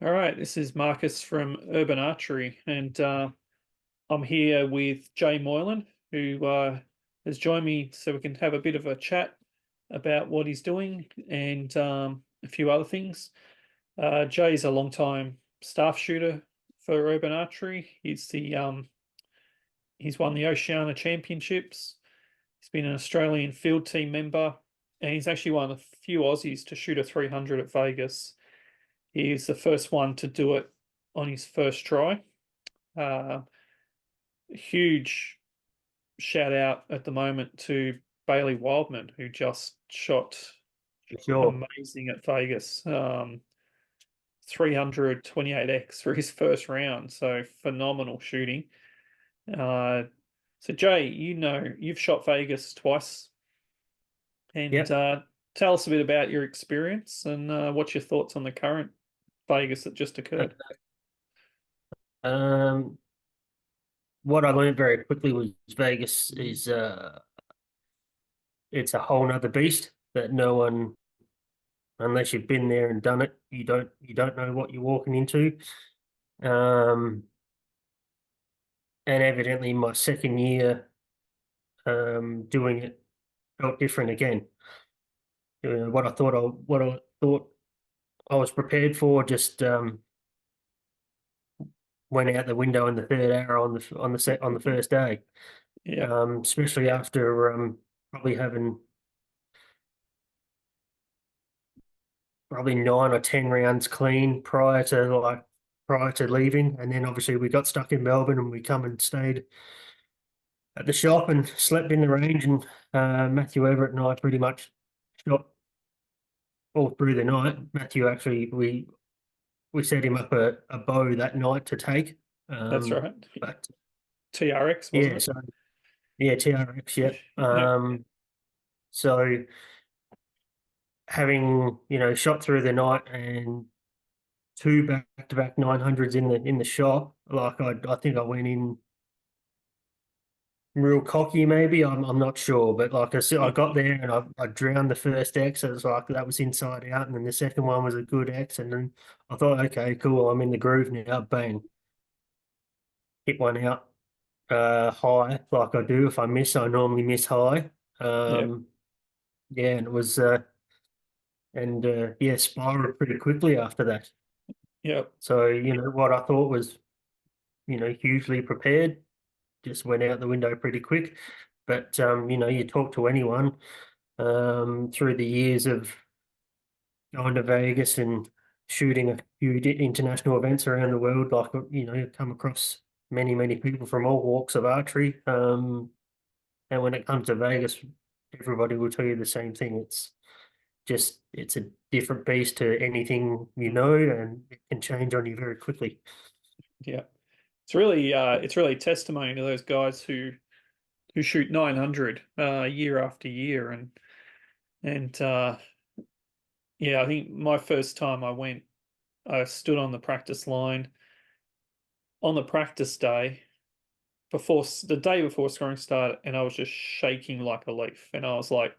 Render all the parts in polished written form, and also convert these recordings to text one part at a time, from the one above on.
All right, this is Marcus from Urban Archery, and I'm here with Jay Moylan, who has joined me so we can have a bit of a chat about what he's doing and a few other things. Jay's a long-time staff shooter for Urban Archery. He's won the Oceania Championships. He's been an Australian field team member, and he's actually one of the few Aussies to shoot a 300 at Vegas. He's the first one to do it on his first try. Uh, Huge shout out at the moment to Bailey Wildman, who just shot For sure. amazing at Vegas. 328x for his first round. So phenomenal shooting. Uh, so Jay, you've shot Vegas twice, and Yep. tell us a bit about your experience and what's your thoughts on the current Vegas that just occurred. Um, what I learned very quickly was Vegas is it's a whole nother beast that no one, unless you've been there and done it, you don't know what you're walking into. Um, and evidently my second year doing it felt different again. What I thought I was prepared for just went out the window in the third hour on the first day. Yeah, Especially after probably having probably 9 or 10 rounds clean prior to leaving, and then obviously we got stuck in Melbourne and we come and stayed at the shop and slept in the range, and Matthew Everett and I pretty much shot all through the night. Matthew actually we set him up a bow that night to take, that's right. but TRX, wasn't yeah, it? so yeah, TRX, yeah. Yeah, So having shot through the night and two back-to-back 900s in the shop. Like I think I went in real cocky, maybe. I'm not sure, but like I got there and I drowned the first X. It was like that was inside out, and then the second one was a good X, and then I thought, okay, cool, I'm in the groove now. Bang, hit one out high, like I do. If I miss, I normally miss high. yeah, Um, yeah, and it was yeah, spiraled pretty quickly after that. yeah, So what I thought was hugely prepared just went out the window pretty quick. But you talk to anyone through the years of going to Vegas and shooting a few international events around the world, like come across many people from all walks of archery. And when it comes to Vegas, everybody will tell you the same thing. It's a different beast to anything and it can change on you very quickly. yeah. It's really testimony to those guys who shoot 900 year after year, and yeah, I think my first time I went, I stood on the practice line on the practice day before the day before scoring started, and I was just shaking like a leaf, and I was like,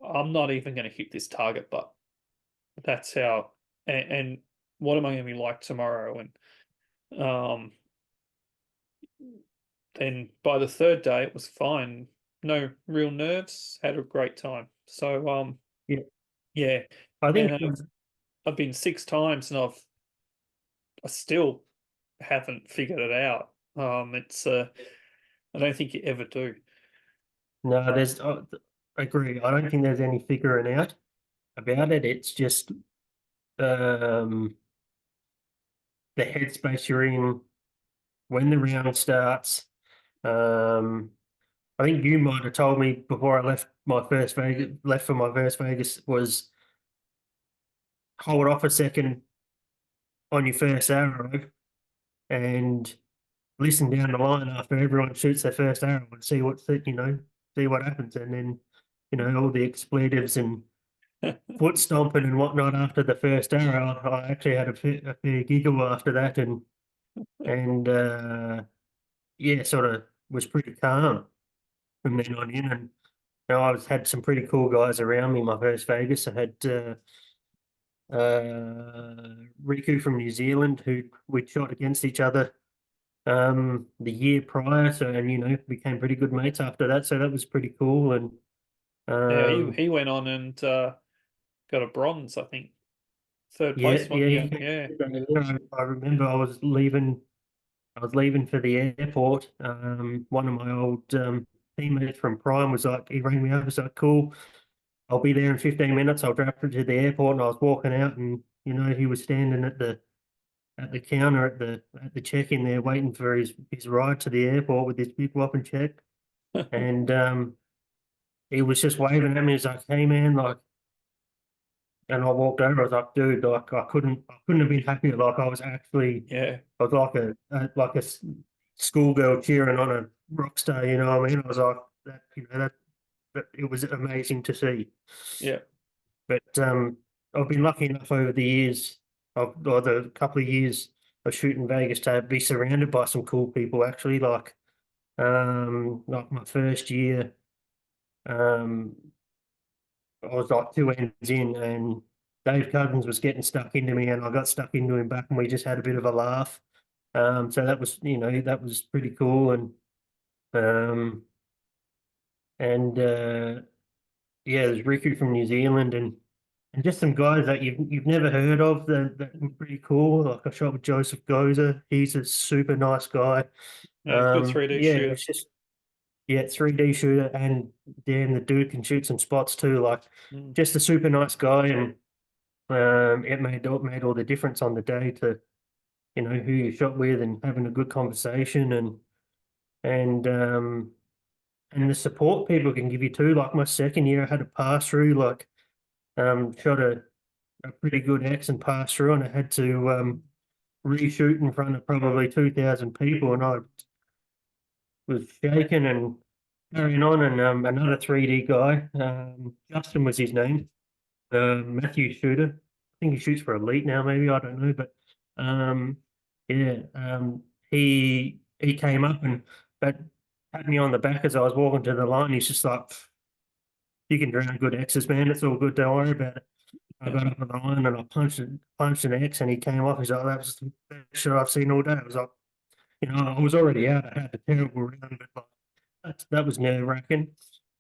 I'm not even going to hit this target, but that's how, and what am I going to be like tomorrow? And then by the third day, it was fine. No real nerves. Had a great time. So Yeah, yeah, I and think I've been six times, and I still haven't figured it out. It's I don't think you ever do. no, I agree. I don't think there's any figuring out about it. It's just um, the headspace you're in when the round starts. Um, I think you might have told me before I left for my first Vegas was hold off a second on your first arrow and listen down the line after everyone shoots their first arrow and see what happens, and then all the expletives and foot stomping and whatnot after the first arrow. I actually had a fair giggle after that, and yeah, sort of was pretty calm from then on in. And I had some pretty cool guys around me. My first Vegas, I had Riku from New Zealand, who we shot against each other the year prior. So, and became pretty good mates after that. So that was pretty cool. And Yeah, um, he went on and got a bronze, I think. Third yeah, place one. yeah, Yeah, yeah, I remember I was leaving. I was leaving for the airport. One of my old teammates from Prime was like, he rang me up. Was like, "Cool, I'll be there in 15 minutes. I'll drive to the airport." And I was walking out, and he was standing at the counter at the check-in there, waiting for his ride to the airport with his big whopping check. And he was just waving at me. He's like, "Hey man," like, and I walked over. I was like, "Dude, like, I couldn't have been happier. Like, yeah, I was like a schoolgirl cheering on a rock star. You know what I mean?" I was like, that it was amazing to see. yeah. But I've been lucky enough over the years, or the couple of years of shooting Vegas, to be surrounded by some cool people. Actually, like my first year, um, I was like two ends in, and Dave Cousins was getting stuck into me, and I got stuck into him back, and we just had a bit of a laugh. So that was, that was pretty cool, um, and yeah, there's Riku from New Zealand, and just some guys that you've never heard of that were pretty cool. Like I shot with Joseph Goza. He's a super nice guy. Yeah, good 3D Yeah, shooter. it's just, yeah, 3D shooter, and damn, the dude can shoot some spots too. Like, Mm. just a super nice guy, and it made all the difference on the day to who you shot with and having a good conversation, and and the support people can give you too. Like my second year, I had a pass through. Like, shot a pretty good X and pass through, and I had to reshoot in front of probably 2,000 people, and I was shaking and carrying on. And another 3D guy, Justin was his name, Matthew Shooter. I think he shoots for Elite now, maybe, I don't know, but um, yeah, he came up and but pat me on the back as I was walking to the line. He's just like, "You can drown good X's, man. It's all good. Don't worry about it." I Yeah, got up on the line and I punched an X, and he came off. He's like, "That was the best shot I've seen all day." I was like, I was already out. I had a terrible round, but like, that was nerve-wracking.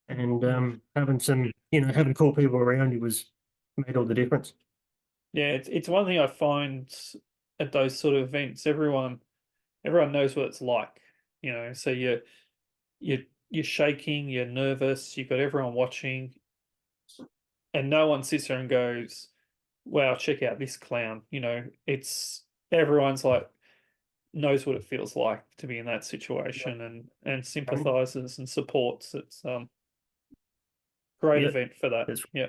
And mm. having cool people around you was made all the difference. Yeah. It's one thing I find at those sort of events. Everyone knows what it's like. So you're shaking, you're nervous, you've got everyone watching, and no one sits there and goes, "Wow, check out this clown." It's everyone's like knows what it feels like to be in that situation and And, sympathizes and supports. It's great yeah, event for that. it's, Yeah.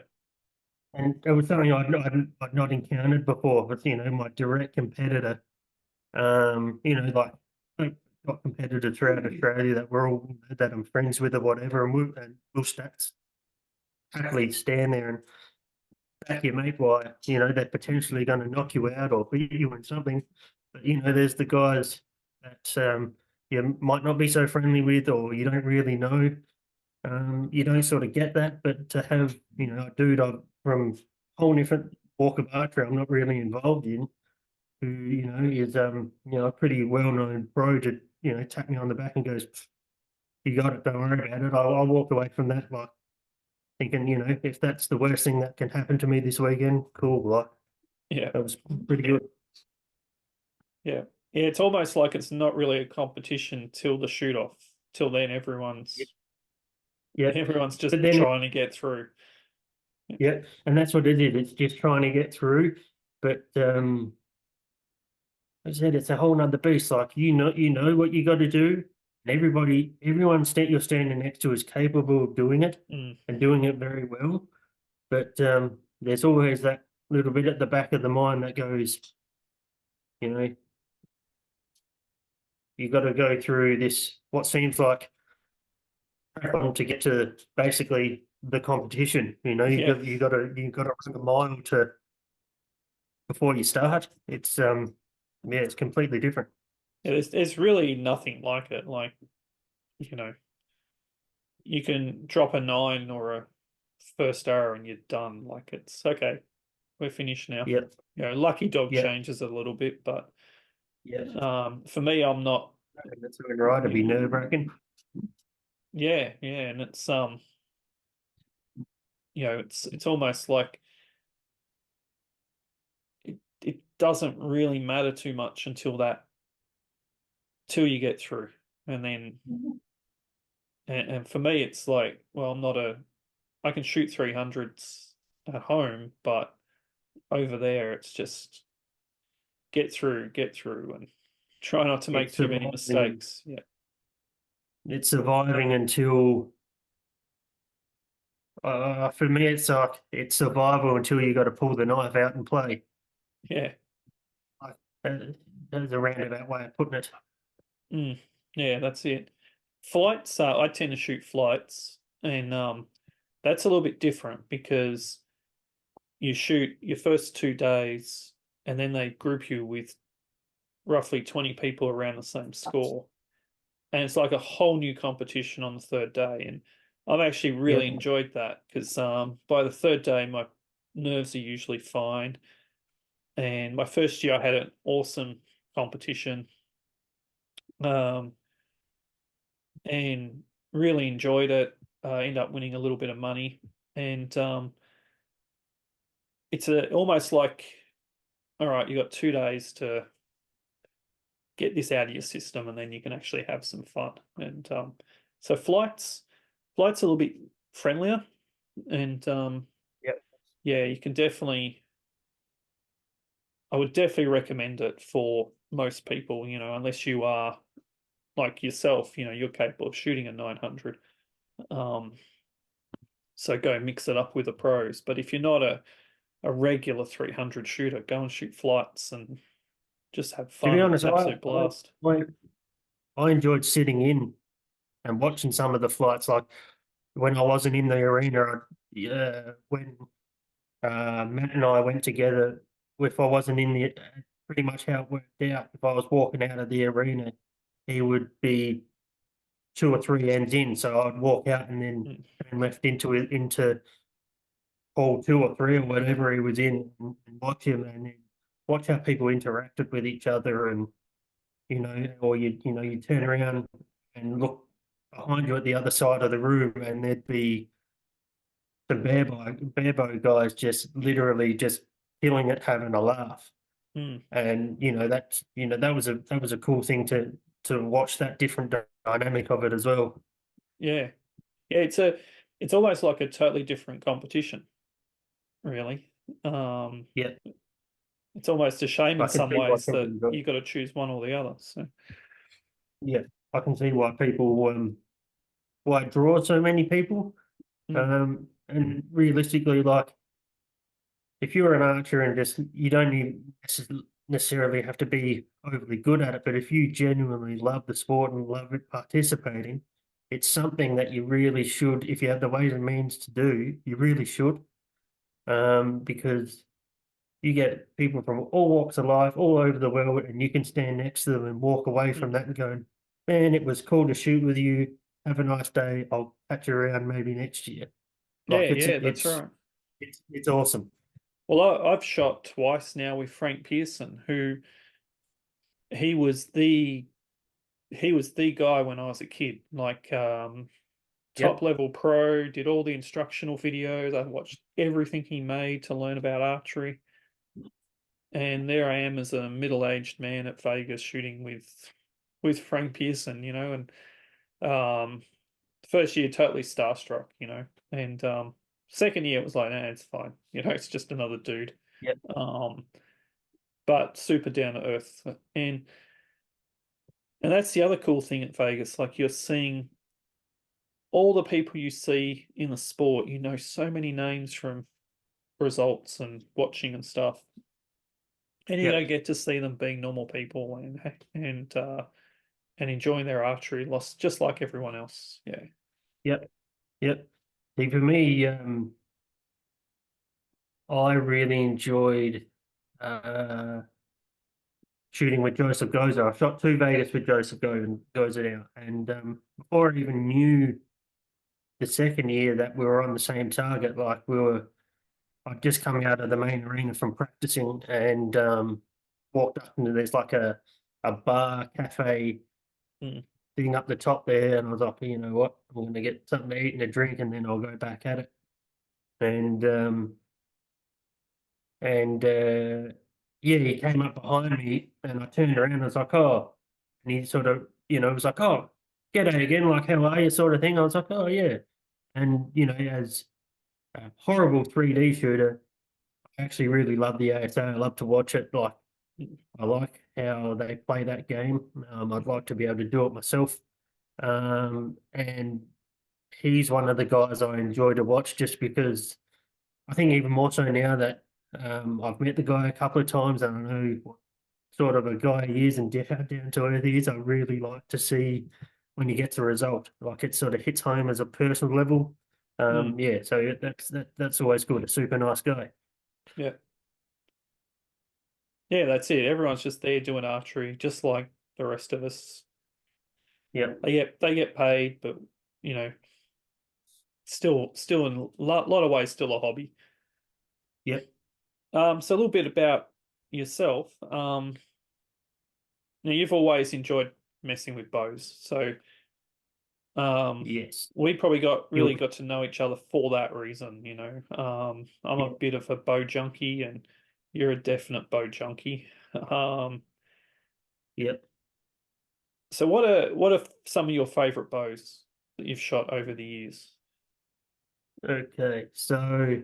and it was something I'd not encountered before. But my direct competitor, like I've got competitors throughout Australia that we're all that I'm friends with or whatever, and we'll happily stand there and back your mate by, they're potentially going to knock you out or beat you in something. But there's the guys that you might not be so friendly with, or you don't really know. You don't sort of get that. But to have, a dude from a whole different walk of archery I'm not really involved in, who, is a pretty well-known pro, to, tap me on the back and goes, "You got it, don't worry about it." I walked away from that like thinking, if that's the worst thing that can happen to me this weekend, cool. Like, Yeah. that was pretty good. Yeah. Yeah. It's almost like it's not really a competition till the shoot off. Till then, Yeah, everyone's yeah. everyone's But just then, trying to get through. yeah, and that's what it is. It's just trying to get through. But as I said, it's a whole nother beast. Like, you know what you got to do, and everyone you're standing next to is capable of doing it Mm. and doing it very well. But there's always that little bit at the back of the mind that goes, you know, you got to go through this what seems like marathon to get to basically the competition. Yeah. You got to run a mile to before you start. It's yeah, it's completely different. There's really nothing like it. Like, you know, you can drop a nine or a first arrow and you're done. Like it's okay. We're finished now. Yep. Lucky dog Yep. changes a little bit, but Yep. for me, I'm not. That's right. It'd be Yeah, nerve-wracking. yeah, and it's almost like it doesn't really matter too much till you get through, and then and for me, it's like, well, I can shoot 300s at home, but over there, it's just get through, and try not to make It's too many surviving. mistakes. Yeah, It's surviving until, for me, it's like it's survival until you got to pull the knife out and play. yeah, Like, that's a roundabout way of putting it. mm, yeah. That's it. Flights. I tend to shoot flights, and that's a little bit different because you shoot your first 2 days, and then they group you with roughly 20 people around the same score. And it's like a whole new competition on the third day. And I've actually really Yep. enjoyed that because by the third day, my nerves are usually fine. And my first year, I had an awesome competition um, and really enjoyed it. I ended up winning a little bit of money. And it's almost like, all right, you got 2 days to get this out of your system, and then you can actually have some fun. And so flights a little bit friendlier, and Yep. yeah, you can definitely. I would definitely recommend it for most people. Unless you are like yourself, you're capable of shooting a 900. Um, so go mix it up with the pros. But if you're not a regular 300 shooter, go and shoot flights and just have To be fun. honest, Absolute blast. I enjoyed sitting in and watching some of the flights. Like when I wasn't in the arena, when Matt and I went together, if I wasn't in the, pretty much how it worked out, if I was walking out of the arena, he would be 2 or 3 ends in. So I'd walk out and then Mm. turn left into hole 2 or 3 or whatever he was in, and watch him, and then watch how people interacted with each other. And or you turn around and look behind you at the other side of the room, and there'd be the barebow guys just literally just killing it, having a laugh. Mm. And that was a cool thing to watch, that different dynamic of it as well. Yeah, yeah. It's almost like a totally different competition, really. Um, Yeah, it's almost a shame I in can some see why ways people that enjoy. you got to choose one or the other. So, Yeah, I can see why people why it draws so many people. mm, And realistically, like if you're an archer and just you don't necessarily have to be overly good at it, but if you genuinely love the sport and love it participating, it's something that you really should, if you have the ways and means to do, you really should. Because you get people from all walks of life, all over the world, and you can stand next to them and walk away from mm. that and go, man, it was cool to shoot with you. Have a nice day. I'll catch you around maybe next year. Yeah, Like it's yeah, that's it's right. it's awesome. Well, I've shot twice now with Frank Pearson, who he was the he was the guy when I was a kid. Like top Yep. level pro, did all the instructional videos. I watched everything he made to learn about archery. And there I am as a middle-aged man at Vegas shooting with Frank Pearson, and um first year totally starstruck, and second year it was like, nah, it's fine, it's just another dude. Yep. Um but super down to earth. And that's the other cool thing at Vegas, like you're seeing all the people you see in the sport, so many names from results and watching and stuff. And you don't Yep. get to see them being normal people and enjoying their archery loss just like everyone else. Yeah. Yep. Yep. See, for me, I really enjoyed uh, shooting with Joseph Goza. I shot 2 Vegas with Joseph Goza now, and before I even knew the second year that we were on the same target, like we were I'd just come out of the main arena from practicing and walked up and there's like a bar cafe Mm. thing up the top there, and I was like, you know what, I'm going to get something to eat and a drink, and then I'll go back at it. And yeah, he came up behind me, and I turned around. And I was like, oh, and he sort of, was like, oh, g'day again, like how are you, sort of thing. I was like, oh yeah, and as a horrible 3D shooter, I actually really love the ASA. I love to watch it. Like I like how they play that game. I'd like to be able to do it myself. And he's one of the guys I enjoy to watch just because I think even more so now that I've met the guy a couple of times and I know what sort of a guy he is and how down to earth he is. I really like to see when he gets a result. Like it sort of hits home as a personal level. Mm. Yeah, so that's always good. A super nice guy. Yeah. Yeah, that's it. Everyone's just there doing archery, just like the rest of us. Yeah, They get paid, but you know, still in a lot of ways still a hobby. yeah, So a little bit about yourself. Now you've always enjoyed messing with bows, so um, yes. we probably You, got to know each other for that reason. I'm a yeah, bit of a bow junkie, and you're a definite bow junkie. Um, yeah. so what are some of your favorite bows that you've shot over the years? Okay, so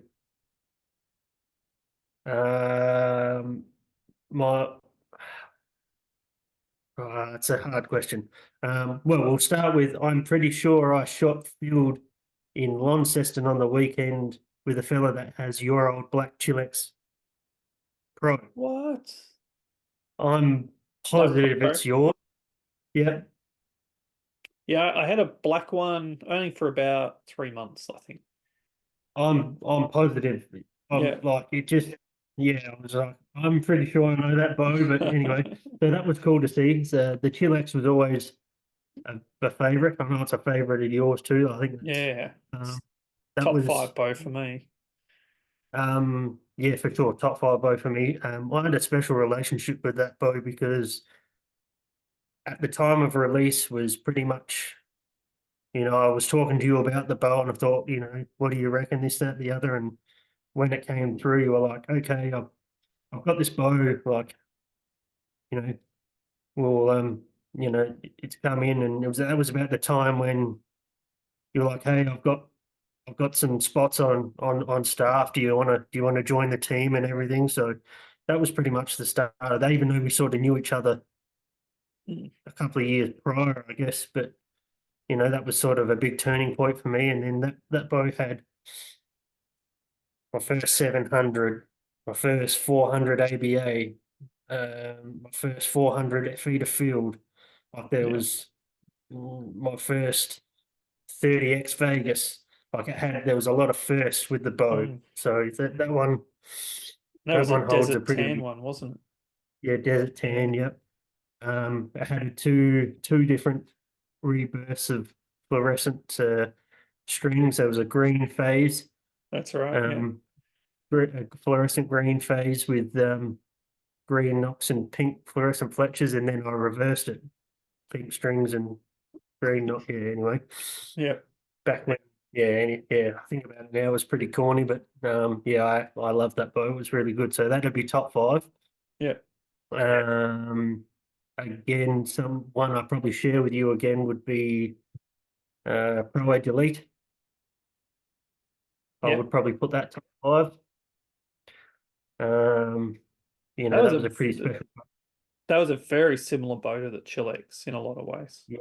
um, my it's a hard question. Well, we'll start with I'm pretty sure I shot field in Launceston on the weekend with a fella that has your old black Chilex Pro. What? I'm Black positive Pro? it's yours. Yeah, Yeah, I had a black one only for about 3 months, I think. I'm positive. I'm Yeah. like it just yeah, I was like, I'm pretty sure I know that bow, but anyway, so that was cool to see. So the Chilex was always a favorite. I know it's a favorite of yours too. I think that's Yeah. um, It's that top was five bow for me. yeah, for sure, top five bow for me. I had a special relationship with that bow because at the time of release was pretty much, I was talking to you about the bow and I thought, what do you reckon, this, that, the other, and when it came through, you were like, okay, I've got this bow, like, you know, well, it's come in, and that was about the time when you're like, hey, I've got some spots on staff. Do you want to join the team and everything? So that was pretty much the start of that, even though we sort of knew each other Mm. a couple of years prior, I guess. But that was sort of a big turning point for me. And then that bow had my first 700, my first 400 ABA, my first 400 feet of field. Like there Yeah. was my first 30x Vegas. Like there was a lot of firsts with the bow. Mm. So that one, That that was a one holds a desert pretty tan big, one, wasn't yeah, desert it? Yeah. tan. Yep. I had two different rebirths of fluorescent strings. There was a green phase, That's right. Yeah. um, a fluorescent green phase with green knocks and pink fluorescent fletchers, and then I reversed it, pink strings and green knock. Yeah, anyway, Yeah. back when, yeah, yeah, I think about it now, it was pretty corny, but yeah, I love that bow. It was really good. So that'd be top five. Yeah. Um, again, one I probably share with you again would be Pro Edge Elite. I Yeah. would probably put that top five. Um, That was that was a pretty a special. that was a very similar bow to the Chilex in a lot of ways. Yeah,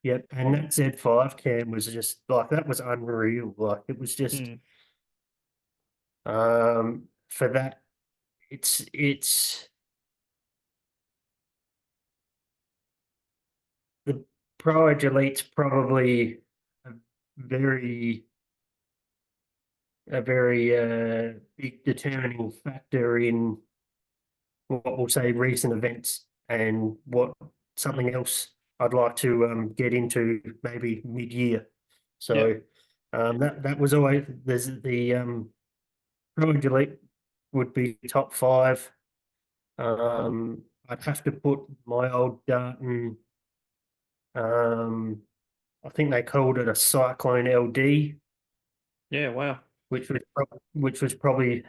yeah, and that Z5 cam was just like that was unreal. Like it was just Mm. for that. It's the Pro Edge Elite's probably a very big determining factor in what we'll say recent events and what something else I'd like to get into maybe mid-year. Yeah. So that was always there's Pro Edge Elite would be top 5. I'd have to put my old Darton. I think they called it a Cyclone LD, Yeah, wow. which was probably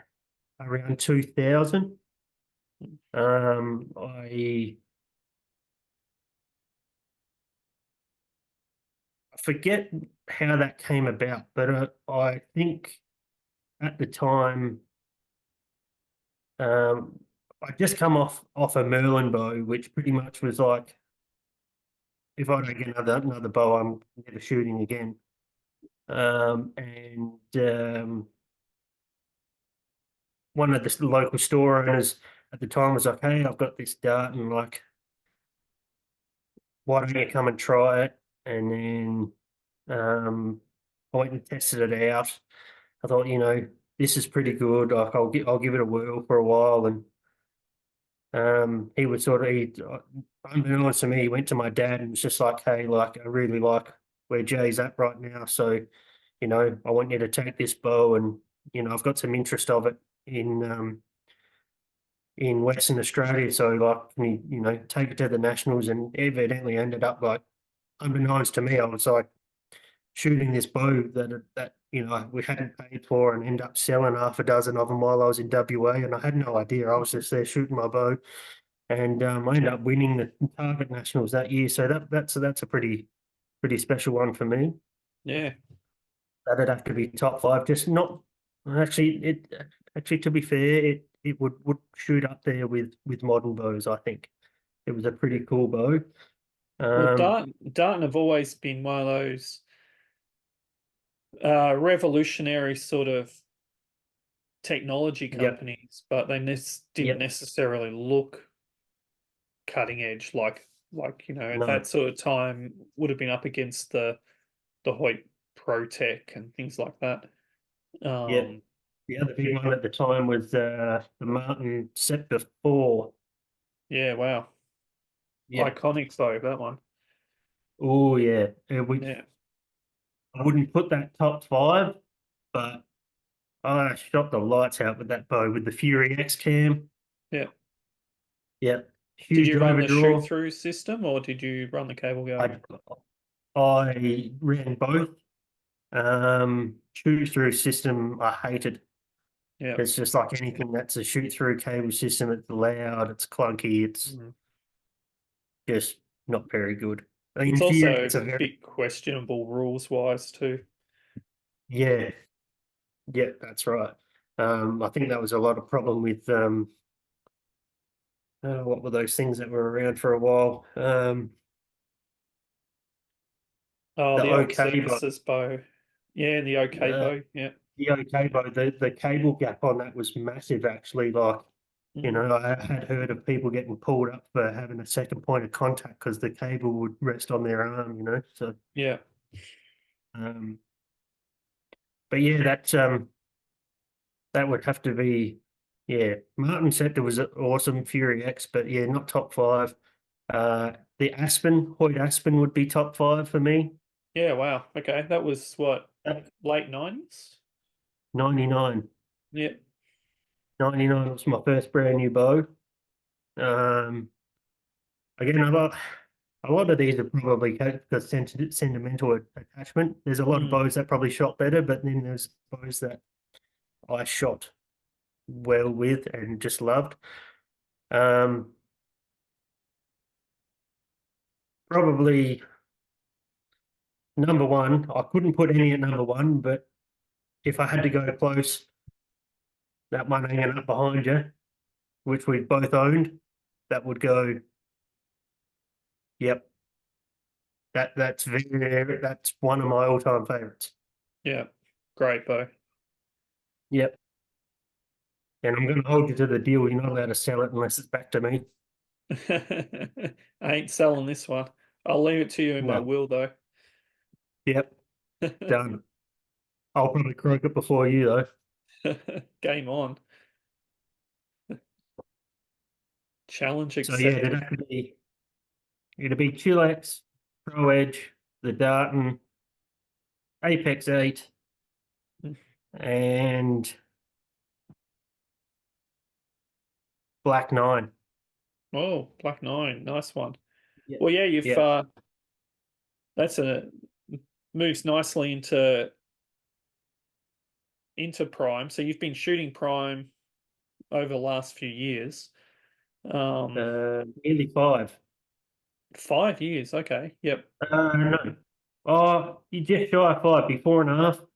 around 2000. I forget how that came about, but I think at the time, I just come off a Merlin bow, which pretty much was like, if I don't get another bow, I'm never shooting again. And one of the local store owners at the time was like, "Hey, I've got this dart, and like, why don't you come and try it?" And then I went and tested it out. I thought, this is pretty good. Like, I'll give it a whirl for a while. And he would unbeknownst to me, he went to my dad and was just like, "Hey, like, I really like where Jay's at right now. So, I want you to take this bow, and I've got some interest of it in Western Australia. So, like, can you take it to the nationals?" And evidently ended up, like, unbeknownst to me, I was like shooting this bow that we hadn't paid for, and end up selling half a dozen of them while I was in WA, and I had no idea. I was just there shooting my bow, and I ended up winning the Target Nationals that year. So that's a pretty special one for me. Yeah. That'd have to be top 5. Just not actually, to be fair, it would shoot up there with modern bows. I think it was a pretty cool bow. Well, Um, Darton have always been one of those revolutionary sort of technology yep, companies, but they didn't yep, necessarily look cutting edge at no, that sort of time would have been up against the Hoyt ProTech and things like that. yep. Um, The other big one at the time was the Martin Scepter 4. yeah, wow. Yep. Iconic though, that one. Oh yeah. Yeah, I wouldn't put that top 5, but I shot the lights out with that bow with the Fury X cam. yeah. Yep. Did Huge you run the shoot overdraw. through system or did you run the cable guard? I I ran both. Shoot through system I hated. Yeah. It's just like anything that's a shoot through cable system. It's loud, it's clunky, it's Mhm. just not very good. It's In theory, also it's a a very bit questionable rules wise too. yeah, yeah, that's right. I think that was a lot of problem with what were those things that were around for a while? Oh, The the old OK bow, services bow. Yeah, the OK uh, bow. Yeah. the OK bow, the cable gap on that was massive. Actually, like, Mm. I had heard of people getting pulled up for having a second point of contact because the cable would rest on their arm. So Yeah. um, but yeah, that would have to be, yeah. Martin Scepter was awesome, Fury X, but yeah, not top 5. The Hoyt Aspen would be top 5 for me. Yeah, wow. Okay. That was what, Uh, late 90s? 99. Yeah. 99 was my first brand new bow. Um, Again, a lot of these are probably because sentimental attachment. There's a lot of Mm. bows that probably shot better, but then there's bows that I shot well with and just loved. Um, Probably number one. I couldn't put any at number one, but if I had to go close, that one hanging up behind you, which we both owned, that would go. Yep, that's one of my all-time favorites. Yeah. Great bow. Yep, and I'm going to hold you to the deal. You're not allowed to sell it unless it's back to me. I ain't selling this one. I'll leave it to you in my No. will though. Yep, done. I'll probably croak it before you though. Game on. Challenge So yeah, accepted. it'd be Chillax, Pro Edge, the Darton, Apex 8, Mm. and Black 9. Oh, Black 9, nice one. Yeah. Well, yeah, you've Yeah. that's a moves nicely into prime. So you've been shooting prime over the last few years. Um, Nearly 5. 5 years. Okay. Yep. No. Oh, you just shy of 5, be 4.5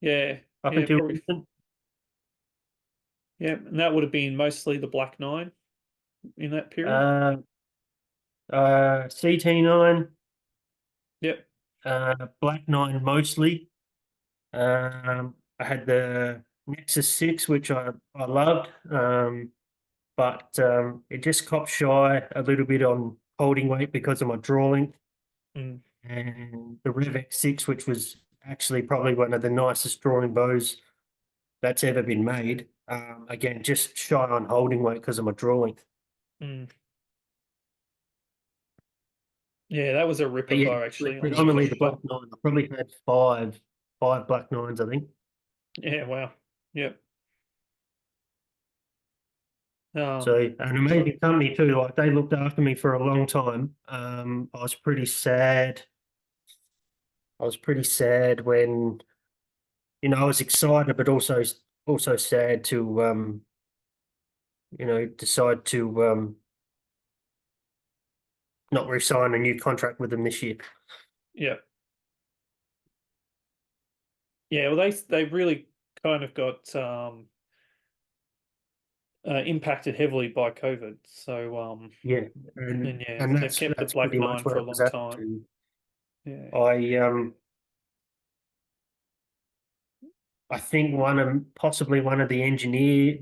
Yeah. up Yeah. until Probably. recent. Yeah. And that would have been mostly the Black 9 in that period. Uh, CT9, Yep. Black 9 mostly. I had the Nexus 6, which I loved, but it just copped shy a little bit on holding weight because of my draw length. Mm, And the Rev X6, which was actually probably one of the nicest drawing bows that's ever been made. Again, just shy on holding weight because of my draw length. mm. Yeah, that was a ripper But yeah, bow actually. I never predominantly the Black shot. 9. I probably had five Black 9s, I think. Yeah. Wow. Yep. So Um. an amazing company too. Like they looked after me for a long time. I was pretty sad. I was pretty sad when, I was excited, but also sad to decide to not re-sign a new contract with them this year. Yep. Yeah. Well, they really kind of got impacted heavily by COVID. So Yeah, and yeah, and they've kept the that's Black pretty much 9 where for I a was long at. time. And Yeah. I think possibly one of the engineers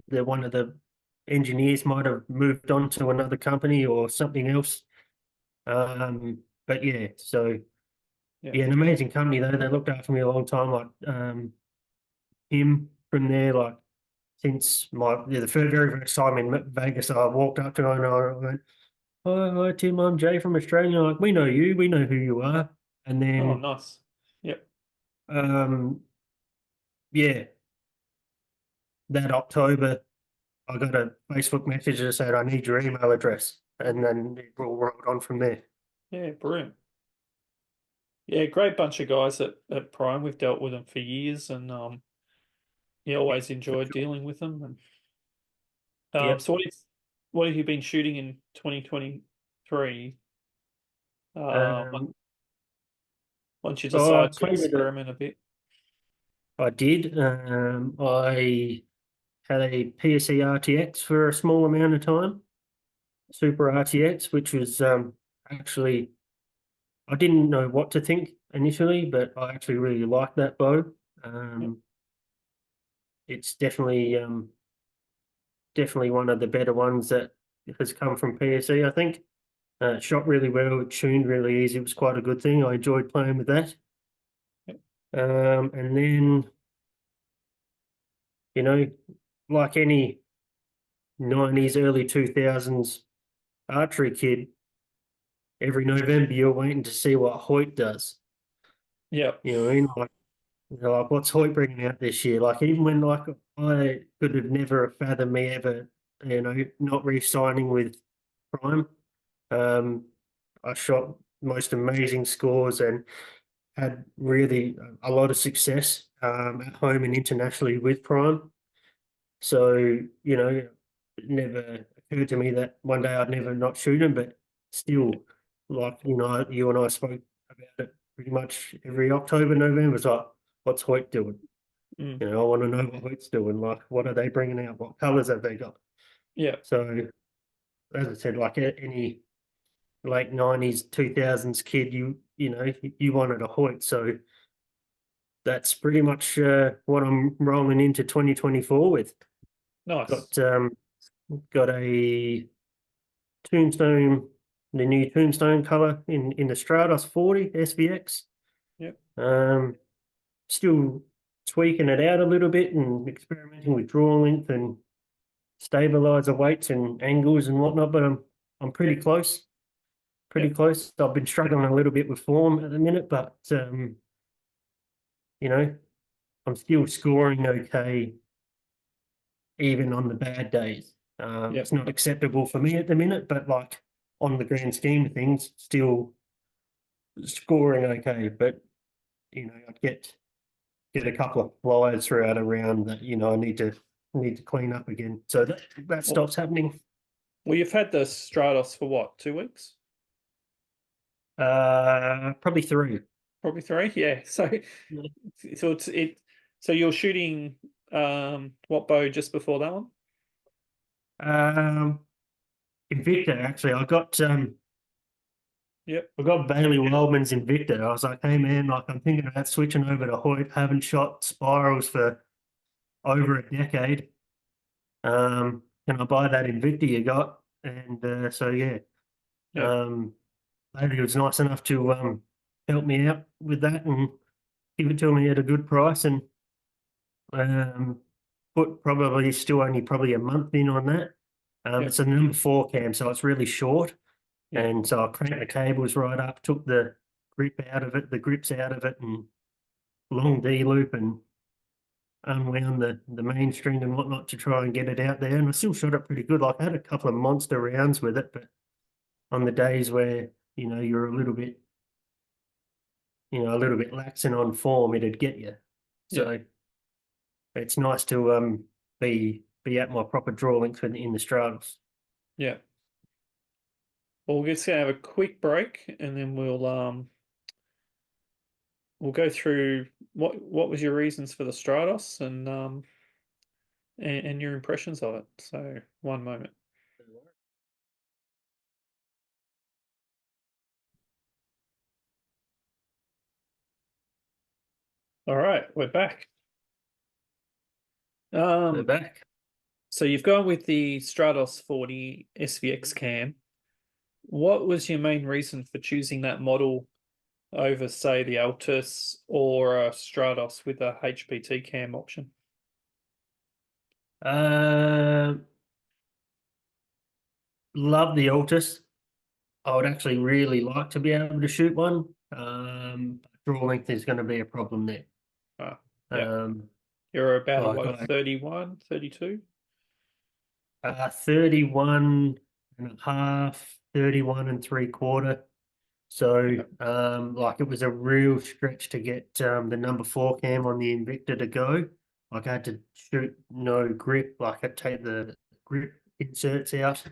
might have moved on to another company or something else. But yeah, so Yeah. yeah, an amazing company though. They looked after me a long time. Like him from there, like since the very first time in Vegas, I walked up to him and I went, "Hi, Tim, I'm Jay from Australia." Like, we know you, we know who you are. And Oh, then nice. Yep. um, yeah, that October, I got a Facebook message that said, "I need your email address," and then it all rolled on from there. Yeah, brilliant. Yeah, great bunch of guys at Prime. We've dealt with them for years, and yeah, Yeah, always for enjoyed sure. dealing with them. And Yep. so what have you been shooting in 2023? Um, Once you I decide to played with it. experiment a bit. I did. I had a PSE RTX for a small amount of time, Super RTX, which was actually, I didn't know what to think initially, but I actually really liked that bow. Yep. Um, it's definitely one of the better ones that has come from PSE, I think. It shot really well, it tuned really easy. It was quite a good thing. I enjoyed playing with that. Yep. And then, you know, like any 90s, early 2000s archery kid, every November you're waiting to see what Hoyt does. Yep. You know what I mean? Like what's Hoyt bringing out this year? Like even when like I could have never fathomed me ever, not re-signing with Prime. Um, I shot most amazing scores and had really a lot of success at home and internationally with Prime. So, it never occurred to me that one day I'd never not shoot him, but still, like, you and I spoke about it pretty much every October, November. It's like, what's Hoyt doing? Mm. I want to know what Hoyt's doing. Like, what are they bringing out? What colors have they got? Yep. So, as I said, like any late 90s, 2000s kid, you wanted a Hoyt. So that's pretty much what I'm rolling into 2024 with. Nice. Got got a tombstone, the new tombstone color in the Stratos 40 SVX. Yep. Um, Still tweaking it out a little bit and experimenting with draw length and stabilizer weights and angles and whatnot, but I'm pretty close. Pretty Yep. close. I've been struggling a little bit with form at the minute, but you know, I'm still scoring okay even on the bad days. Yep. It's not acceptable for me at the minute, but like on the grand scheme of things, still scoring okay. But I'd get a couple of flyers throughout a round that I need to clean up again. So that Well, stops happening. well, you've had the Stratos for what, 2 weeks? Probably 3. Probably 3. Yeah. So, Yeah. so it's it. So you're shooting what bow just before that one? Um, Invicta actually, Yep. I got Bailey Wildman's Invicta. I was like, hey man, like I'm thinking about switching over to Hoyt. Haven't shot spirals for over a decade. Can I buy that Invicta you got? And so yeah, Yep. um, Bailey was nice enough to help me out with that and give it to me at a good price and um, put probably still only probably a month in on that. Yep. It's a number 4 cam, so it's really short. Yep. And so I cranked the cables right up, took the grip out of it, the grips out of it, and long D loop and unwound the main string and whatnot to try and get it out there. And I still shot it pretty good. Like I had a couple of monster rounds with it, but on the days where you're a little bit laxing on form, it'd get you. Yep. So it's nice to be at my proper draw length in the straddles. Yep. Well, we're just gonna have a quick break, and then we'll go through what was your reasons for the Stratos and your impressions of it. So, one moment. All right, we're back. They're Um, back. so you've gone with the Stratos 40 SVX cam. What was your main reason for choosing that model over, say, the Altus or a Stratos with a HPT cam option? Uh, Love the Altus. I would actually really like to be able to shoot one. Draw length is going to be a problem there. Ah, yeah. Um, You're about a like what, 31, 32? 31 and a half, 31 and 3/4. So, Yeah, like it was a real stretch to get the number 4 cam on the Invicta to go. Like I had to shoot no grip, like I'd take the grip inserts out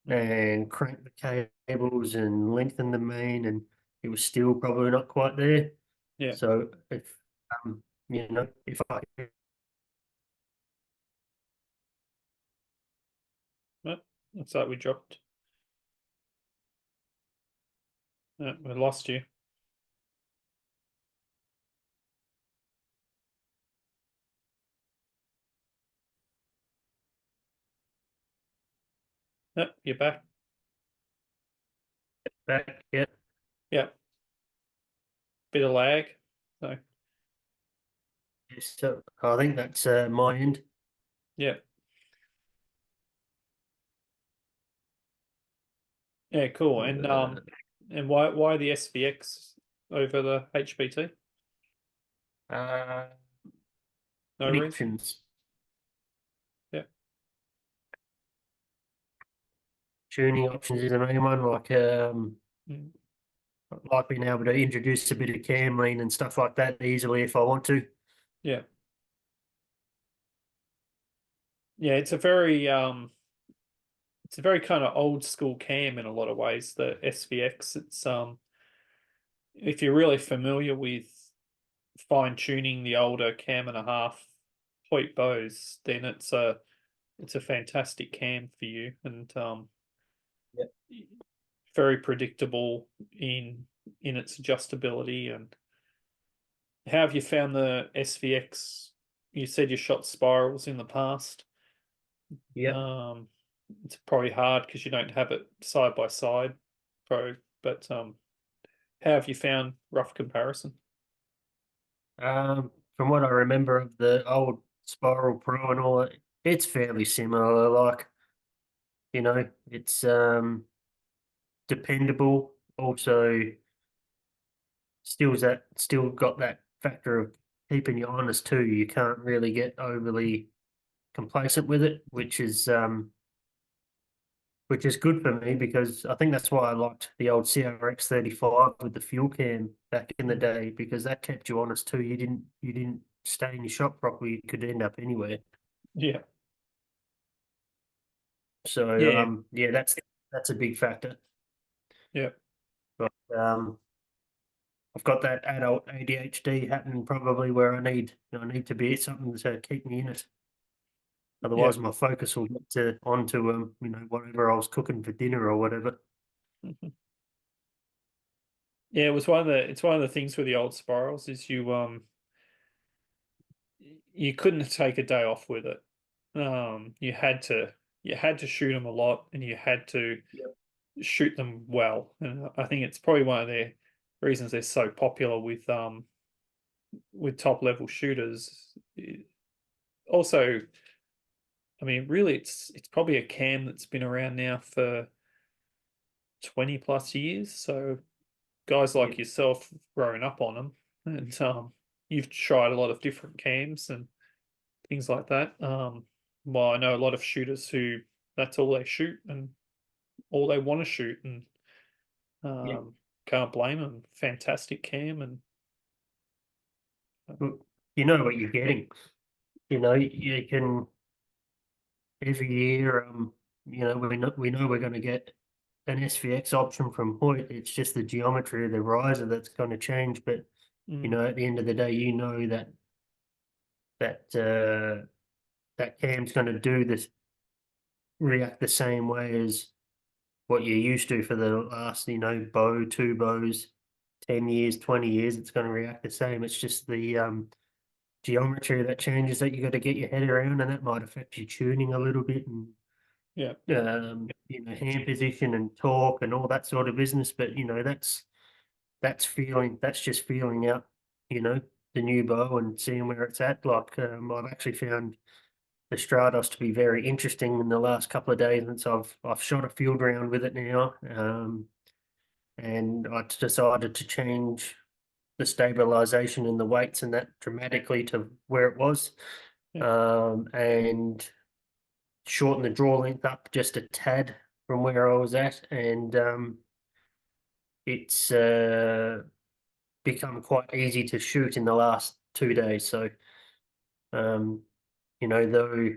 and crank the cables and lengthen the main, and it was still probably not quite there. yeah. So if I Oh, looks like we dropped. We lost you. You're back. back, yeah, Yeah, bit of lag. So so I think that's my end. yeah, yeah, cool. And why the SVX over the HPT? Uh, No any reason. options? Yeah, Tuning options is the main one, mm, like being able to introduce a bit of cam lean and stuff like that easily if I want to. yeah, yeah. It's a very kind of old school cam in a lot of ways. The SVX. It's if you're really familiar with fine tuning the older cam and a half point bows, then it's a fantastic cam for you and Yeah. very predictable in its adjustability. And how have you found the SVX? You said you shot spirals in the past. Yep. Um, it's probably hard because you don't have it side by side, pro. But how have you found rough comparison? From what I remember of the old Spiral Pro and all that, it's fairly similar. Like, it's dependable. Also, still got that factor of keeping you honest too. You can't really get overly complacent with it, which is which is good for me because I think that's why I liked the old CRX 35 with the fuel cam back in the Mm. day, because that kept you honest too. You didn't stay in your shop properly. You could end up anywhere. Yeah. So Yeah. yeah, that's a big factor. Yeah. But I've got that adult ADHD happening probably where I need to be something to keep me in it. Yeah. Otherwise, my focus will get to onto whatever I was cooking for dinner or whatever. Mhm. Yeah, it's one of the things with the old spirals is you couldn't take a day off with it. You had to shoot them a lot, and you had to Yep. shoot them well. And I think it's probably one of the reasons they're so popular with top level shooters. Also, I mean, really, it's probably a cam that's been around now for 20 plus years. So guys like Yep. yourself growing up on them, and you've tried a lot of different cams and things like that. Well, I know a lot of shooters who that's all they shoot and all they want to shoot, and Yep. um, can't blame them. Fantastic cam, and But you know what you're getting. You can every year. We know we're going to get an SVX option from Hoyt. It's just the geometry of the riser that's going to change. But mm, at the end of the day, that that cam's going to do this react the same way as what you're used to for the last, two bows, 10 years, 20 years. It's going to react the same. It's just the geometry that changes that you got to get your head around, and that might affect your tuning a little bit, and yeah, hand position and torque and all that sort of business. But that's just feeling out, you know, the new bow and seeing where it's at. Like I've actually found the Stratos to be very interesting in the last couple of days, and so I've shot a field round with it now, and I decided to change the stabilization and the weights and that dramatically to where it was, yeah, and shorten the draw length up just a tad from where I was at, and it's become quite easy to shoot in the last 2 days. So, um, though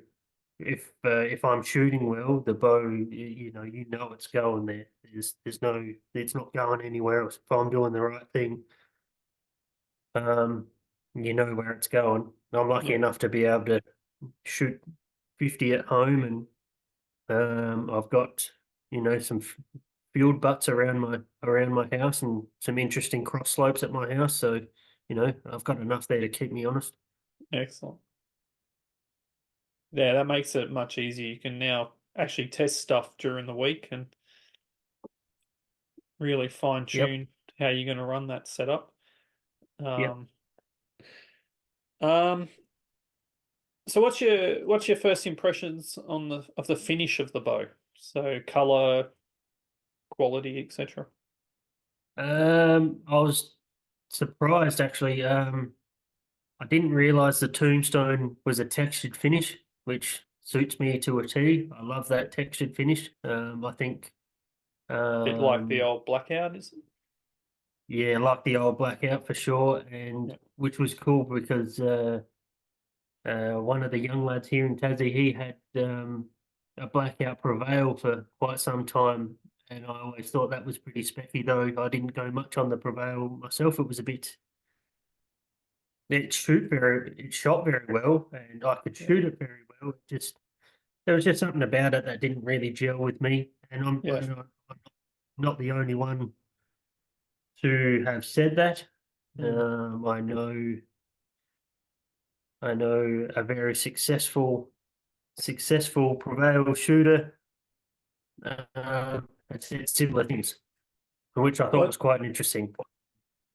if I'm shooting well, the bow, it's going there. It's not going anywhere else. If I'm doing the right thing, um, you know where it's going. I'm lucky yeah, enough to be able to shoot 50 at home, and I've got some field butts around my house and some interesting cross slopes at my house. So I've got enough there to keep me honest. excellent. Yeah, that makes it much easier. You can now actually test stuff during the week and really fine Yep, tune how you're going to run that setup. yep. Um, um, so what's your first impressions on the finish of the bow? So color, quality, etc. I was surprised actually. I didn't realize the tombstone was a textured finish, which suits me to a T. I love that textured finish. I think, Bit like the um, old blackout, is it? yeah, like the old blackout for sure, and Yeah, which was cool because one of the young lads here in Tassie, he had a blackout Prevail for quite some time, and I always thought that was pretty specky. Though I didn't go much on the Prevail myself, it was a bit. It shot very well, and I could yeah, shoot it very well. There was just something about it that didn't really gel with me, and yeah. I'm not the only one to have said that. Mm. I know a very successful Prevail shooter had said similar things, which I thought Well, was quite interesting.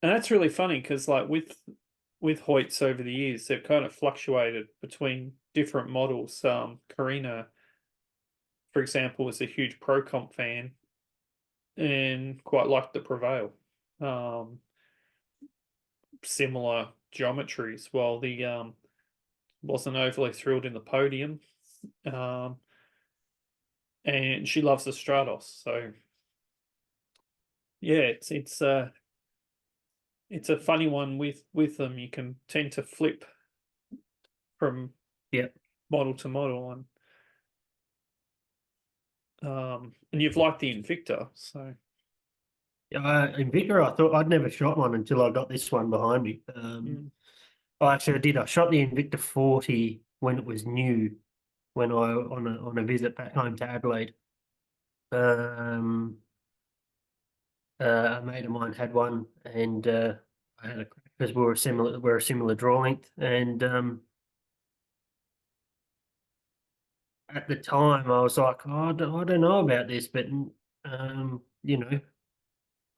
and that's really funny because like with Hoyts over the years, they've kind of fluctuated between different models. Karina, for example, was a huge Pro Comp fan and quite liked the Prevail. Um, Similar geometries, while the wasn't overly thrilled in the podium. Um, and she loves the Stratos. So yeah, it's a funny one with them. You can tend to flip from Yeah. model to model, and you've liked the Invicta, so Invicta, I thought I'd never shot one until I got this one behind me. mm, Oh, actually, I did. I shot the Invicta 40 when it was new, when I on a visit back home to Adelaide. Um, a mate of mine had one, and I had a because we're a similar draw length, and at the time I was like, oh, I don't know about this, but you know,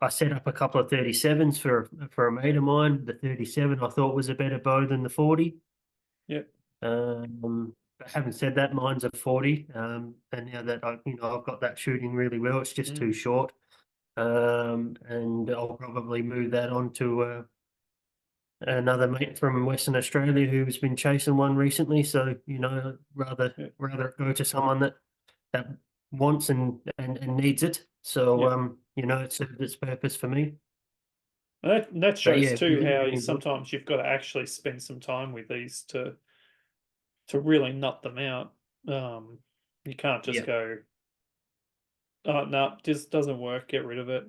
I set up a couple of 37s for a mate of mine. The 37 I thought was a better bow than the 40. yeah, But having said that, mine's a 40. And now that I've got that shooting really well, it's just too mm, short. And I'll probably move that on to another mate from Western Australia who's been chasing one recently. So, yeah, rather go to someone that wants and needs it. So, yeah. it served its purpose for me. That But shows yeah, too really, how really good. sometimes you've got to actually spend some time with these to really nut them out. You can't just Yeah, go, oh no, just doesn't work, get rid of it.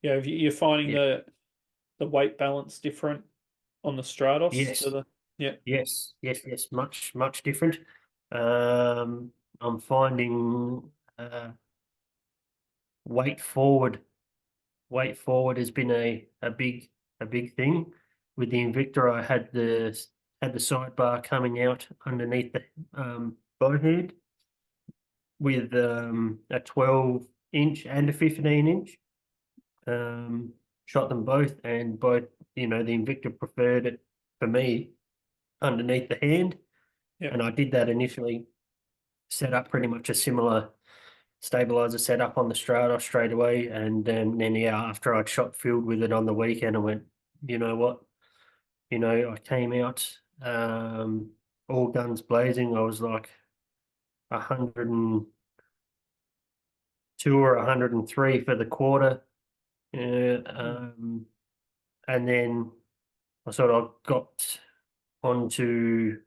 Yeah, if you're finding yeah. the weight balance different on the Stratos to Yes, the yeah, yes. Much, much different. Um, I'm finding weight forward. Weight forward has been a big thing. With the Invicta, I had the sidebar coming out underneath the bowhead with a 12-inch and a 15-inch. Um, Shot them both, and both, the Invicta preferred it for me underneath the hand. yeah, And I did that initially, set up pretty much a similar stabilizer setup on the Strata straight away. And then yeah, after I'd shot field with it on the weekend, I went, you know what? I came out all guns blazing. I was like 102 or 103 for the quarter. Uh, mm, um, and then I sort of got onto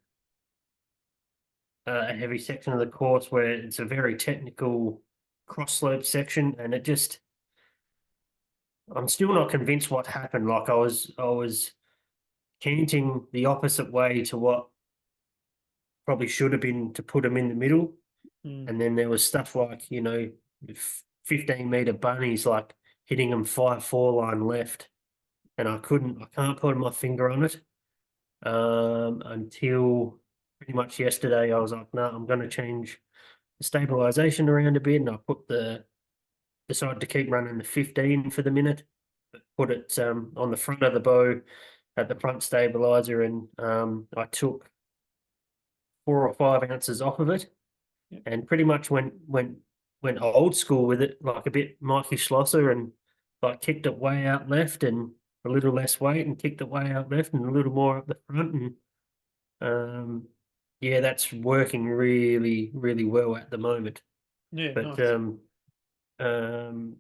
a heavy section of the course where it's a very technical cross slope section, and I'm still not convinced what happened. Like I was canting the opposite way to what probably should have been to put them in the middle. mm, And then there was stuff like, 15-meter bunnies, like hitting them 5-4 line left. And I can't put my finger on it. Until pretty much yesterday, I was like, no, I'm going to change the stabilization around a bit. And I decided to keep running the 15 for the minute, but put it on the front of the bow at the front stabilizer. And I took 4 or 5 ounces off of it, yeah, and pretty much went old school with it, like a bit Mikey Schlosser, and like kicked it way out left and a little less weight, and kicked it way out left and a little more up the front. And yeah, that's working really, really well at the moment. yeah, But nice. um,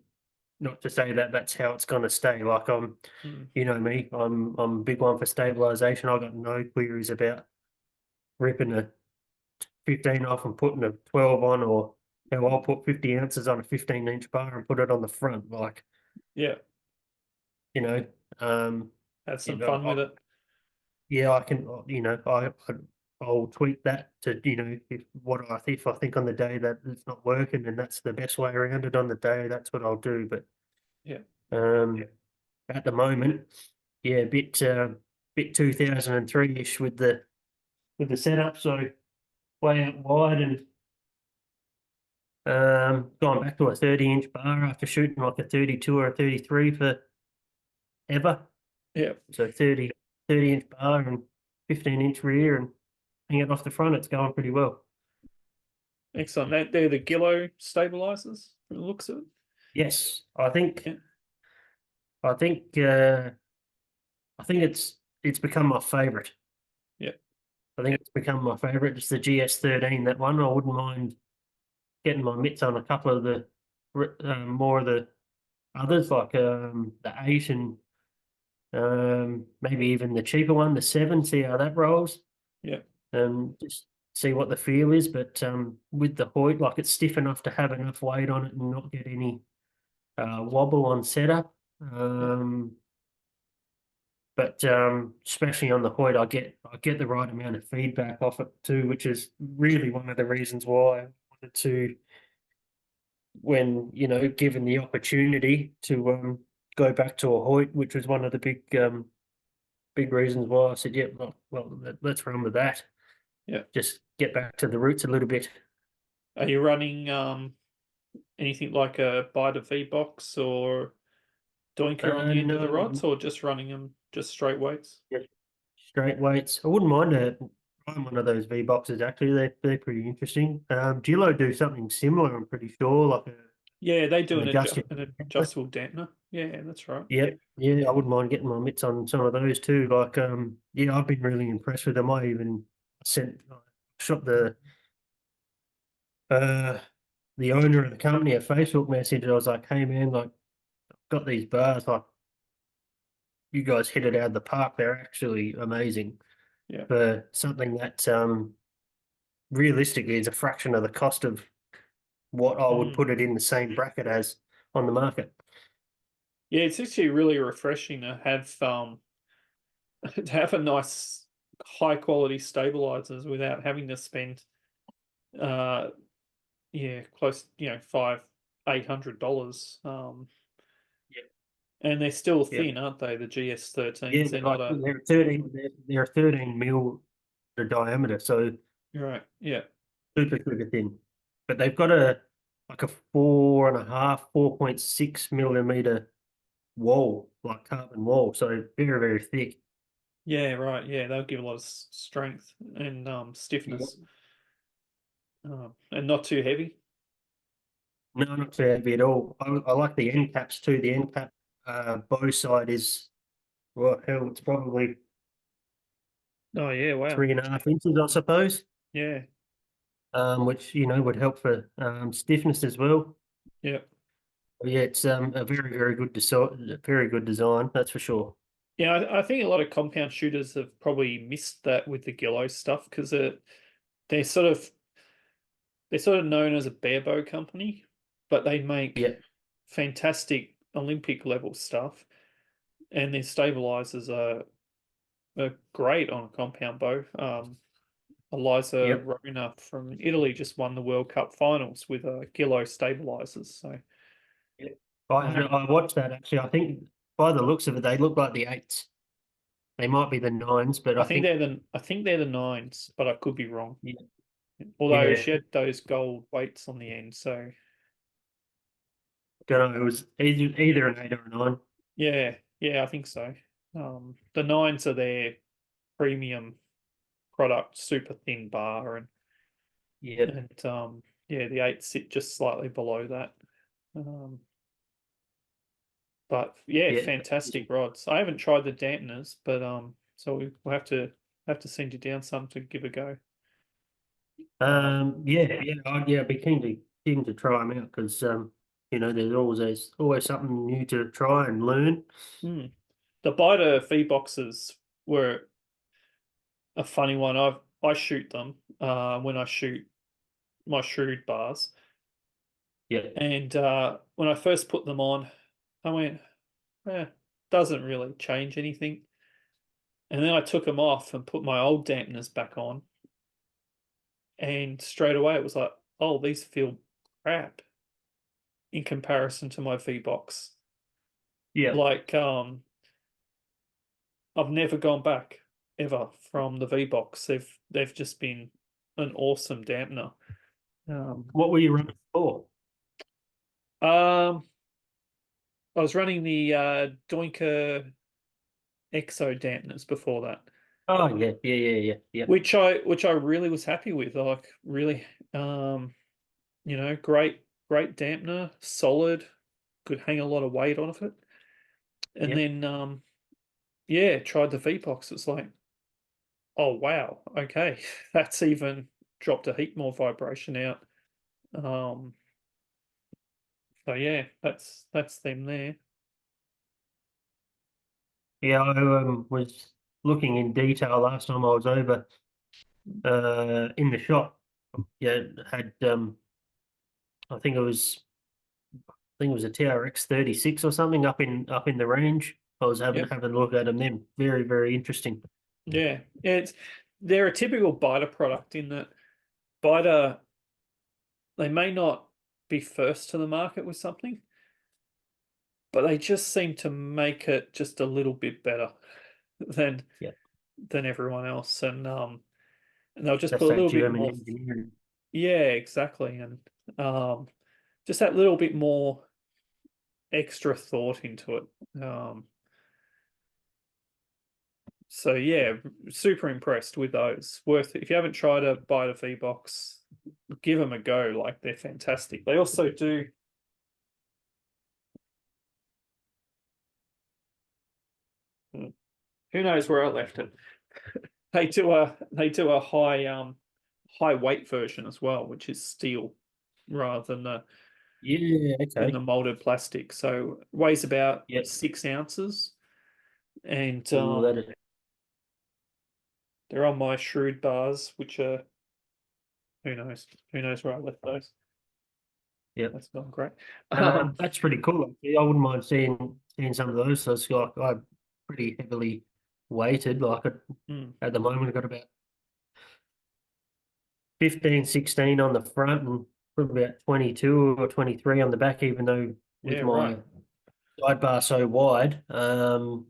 not to say that that's how it's going to stay. Like Mm, you know me, I'm a big one for stabilization. I've got no queries about ripping a 15 off and putting a 12 on, or I'll put 50 ounces on a 15-inch bar and put it on the front. Like, yeah, you know, um, have you some know, fun I, with it. yeah, I can, I'll tweak that to, if I think on the day that it's not working and that's the best way around it on the day, that's what I'll do. But Yeah, um, at the moment, yeah, bit 2003-ish with the setup. So way out wide, and gone back to a 30-inch bar after shooting like a 32 or a 33 for ever. yeah, So 30-inch bar and 15-inch rear, and hang it off the front. It's going pretty well. excellent. They're the Gillo stabilizers from the looks of it. Yes, I think Yeah, I think uh, I think it's become my favorite. yeah, I think it's become my favorite. It's the GS13, that one. I wouldn't mind. getting my mitts on a couple of the more of the others, like the 8 and maybe even the cheaper one, the 7. See how that rolls. Yeah. Just see what the feel is. But with the Hoyt, like it's stiff enough to have enough weight on it and not get any wobble on setup. Yeah. But especially on the Hoyt, I get the right amount of feedback off it too, which is really one of the reasons why I wanted to, when given the opportunity to go back to a Hoyt, which was one of the big reasons why I said, yeah, well, let's run with that. Yeah. Just get back to the roots a little bit. Are you running anything like a biter V box or doinker on the end of the rods, No, or just running them just straight weights? yeah, straight weights. I wouldn't mind trying one of those V boxes. Actually, they're pretty interesting. Gillo do something similar. I'm pretty sure, like Yeah, they do an adjustable. an adjustable dampener. Yeah, that's right. Yeah, yeah, I wouldn't mind getting my mitts on some of those too. Like, yeah, I've been really impressed with them. I even shot uh the owner of the company a Facebook message. I was like, hey man, like, got these bars. Like, you guys hit it out of the park. They're actually amazing Yeah. for something that realistically is a fraction of the cost of what I would Mm. put it in the same bracket as on the market. Yeah, it's actually really refreshing to have to have a nice high quality stabilizers without having to spend uh yeah, close, five, $800. Yeah, And they're still yeah, thin, aren't they? The yeah. GS13s. They're Like not a they're 13. They're 13 mil the diameter, so You're right. Yeah. super thin. But they've got a like a 4.5, 4.6 millimeter wall, like carbon wall, so very thick. Yeah, right. Yeah, they'll give a lot of strength and Yeah. stiffness, and not too heavy. No, not too heavy at all. I like the end caps too. The end cap bow side is, well, hell, it's probably Oh yeah, wow. 3.5 inches, I suppose. Yeah, Which would help for stiffness as well. yeah, But yeah, it's a very good design, very good design, that's for sure. yeah. I think a lot of compound shooters have probably missed that with the Gillo stuff because they're sort of they're sort of known as a barebow company, but they make Yeah, fantastic Olympic level stuff, and their stabilizers are great on a compound bow. Eliza yep. Rona from Italy just won the World Cup finals with Gillo stabilizers. So Yeah. um, I watched that actually. I think by the looks of it, they look like the 8s. They might be the 9s, but I think I think they're the nines, but I could be wrong. yeah, Although yeah. she had those gold weights on the end, so Don't know. It was either an 8 or a 9. yeah, yeah, I think so. The nines are their premium product, super thin bar, Yeah, and yeah, the eights sit just slightly below that. Um, but yeah, yeah. fantastic rods. I haven't tried the dampeners, but so we'll have to send you down some to give a go. I'd be keen to try them out because there's always something new to try and learn. Hmm. The biter V boxes were a funny one. I shoot them when I shoot my shrewd bars, Yeah, and when I first put them on, I went, doesn't really change anything. And then I took them off and put my old dampeners back on, and straight away it was like, oh, these feel crap in comparison to my V box. yeah, Like, I've never gone back ever from the V box. They've just been an awesome dampener. Um, What were you running for? um, I was running the Doinker Exo dampeners before that, Oh yeah. which I really was happy with. Like really, great dampener, solid, could hang a lot of weight on it. And Yep. then yeah, tried the V box. It's like, oh wow, okay, that's even dropped a heap more vibration out. Um, so yeah, that's them there. Yeah, I was looking in detail last time I was over in the shop. Yeah, had I think it was a TRX 36 or something up in the range. I was having Yep. having a look at them then. Very, very interesting. Yeah. They're a typical biter product in that biter they may not be first to the market with something, but they just seem to make it just a little bit better than Yeah, everyone else. And they'll just that's put a that little bit German more, engineering. yeah, exactly. And just that little bit more extra thought into it. So yeah, super impressed with those. Worth it. If you haven't tried a Bite of V-Box, give them a go. Like they're fantastic. They also do. Who knows where I left it? They do a high weight version as well, which is steel rather than Yeah, the okay. molded plastic. So it weighs about Yep. 6 ounces, and Ooh, that is, they're on my Shrewd bars, which are who knows where I left those. yep. That's not great. No, Um, that's pretty cool. Actually. I wouldn't mind seeing some of those. So it's like I'm pretty heavily weighted. mm, At the moment, I've got about 15, 16 on the front and probably about 22 or 23 on the back, even though yeah, with right. my sidebar so wide. So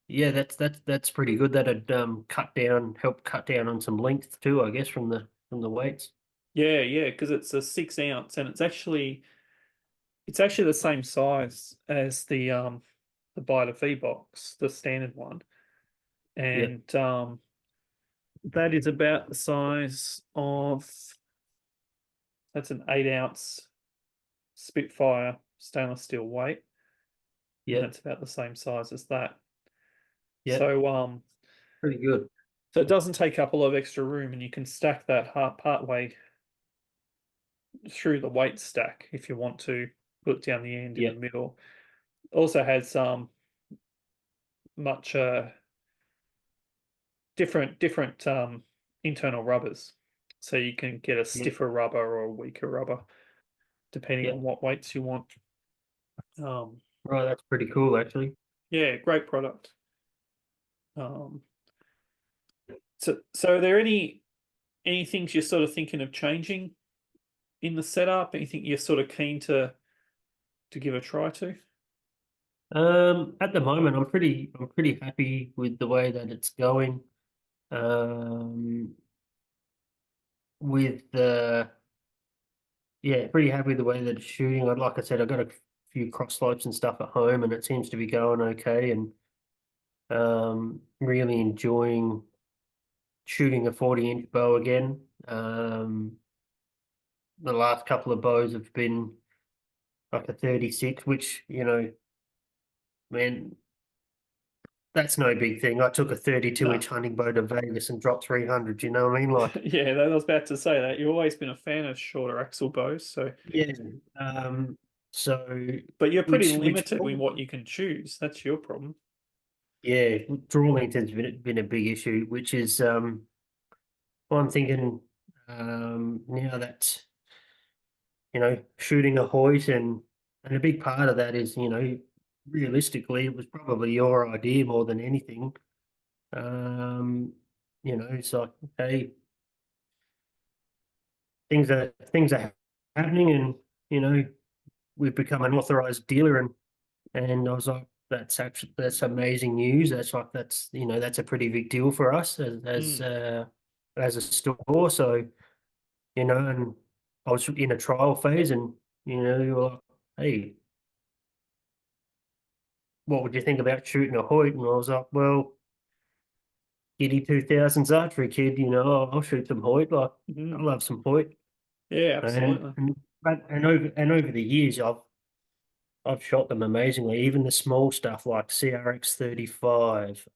yeah, that's pretty good. That'd help cut down on some length too, I guess, from the weights. Yeah, yeah, because it's a 6 ounce, and it's actually the same size as the Bite of V box, the standard one, Yeah, and that is about the size of that's an 8 ounce Spitfire stainless steel weight, and yeah, that's about the same size as that. yeah, So pretty good. so it doesn't take up a lot of extra room, and you can stack that part way through the weight stack if you want to put it down the end in Yeah, the middle. Also has much different internal rubbers, so you can get a yeah, stiffer rubber or a weaker rubber depending yeah. on what weights you want. Um, Right, that's pretty cool actually. yeah, great product. Um, so are there any things you're sort of thinking of changing in the setup? Anything you're sort of keen to give a try to? At the moment, I'm pretty happy with the way that it's going. Um, with the Yeah, pretty happy with the way that it's shooting. Like I said, I've got a few cross slopes and stuff at home, and it seems to be going okay. And really enjoying shooting a 40-inch bow again. The last couple of bows have been like a 36, which man, that's no big thing. I took a 32-inch No. hunting bow to Vegas and dropped 300. You know what I mean? Like, Yeah, I was about to say that. You've always been a fan of shorter axle bows, so yeah. Um, so but you're pretty which limited in what you can choose. That's your problem. yeah, draw length has been a big issue, which is well, I'm thinking now that shooting a Hoyt and a big part of that is realistically it was probably your idea more than anything. Um, it's like okay, things are happening, and we've become an authorized dealer, and I was like, that's amazing news. That's a pretty big deal for us Mm, as a store. So and I was in a trial phase, and you were like, hey, what would you think about shooting a Hoyt? And I was like, well, Giddy 2000s archery kid, I'll shoot some Hoyt. Like, I mm. love some Hoyt. Yeah, And absolutely. and but and over the years, I've shot them amazingly. Even the small stuff like CRX 35,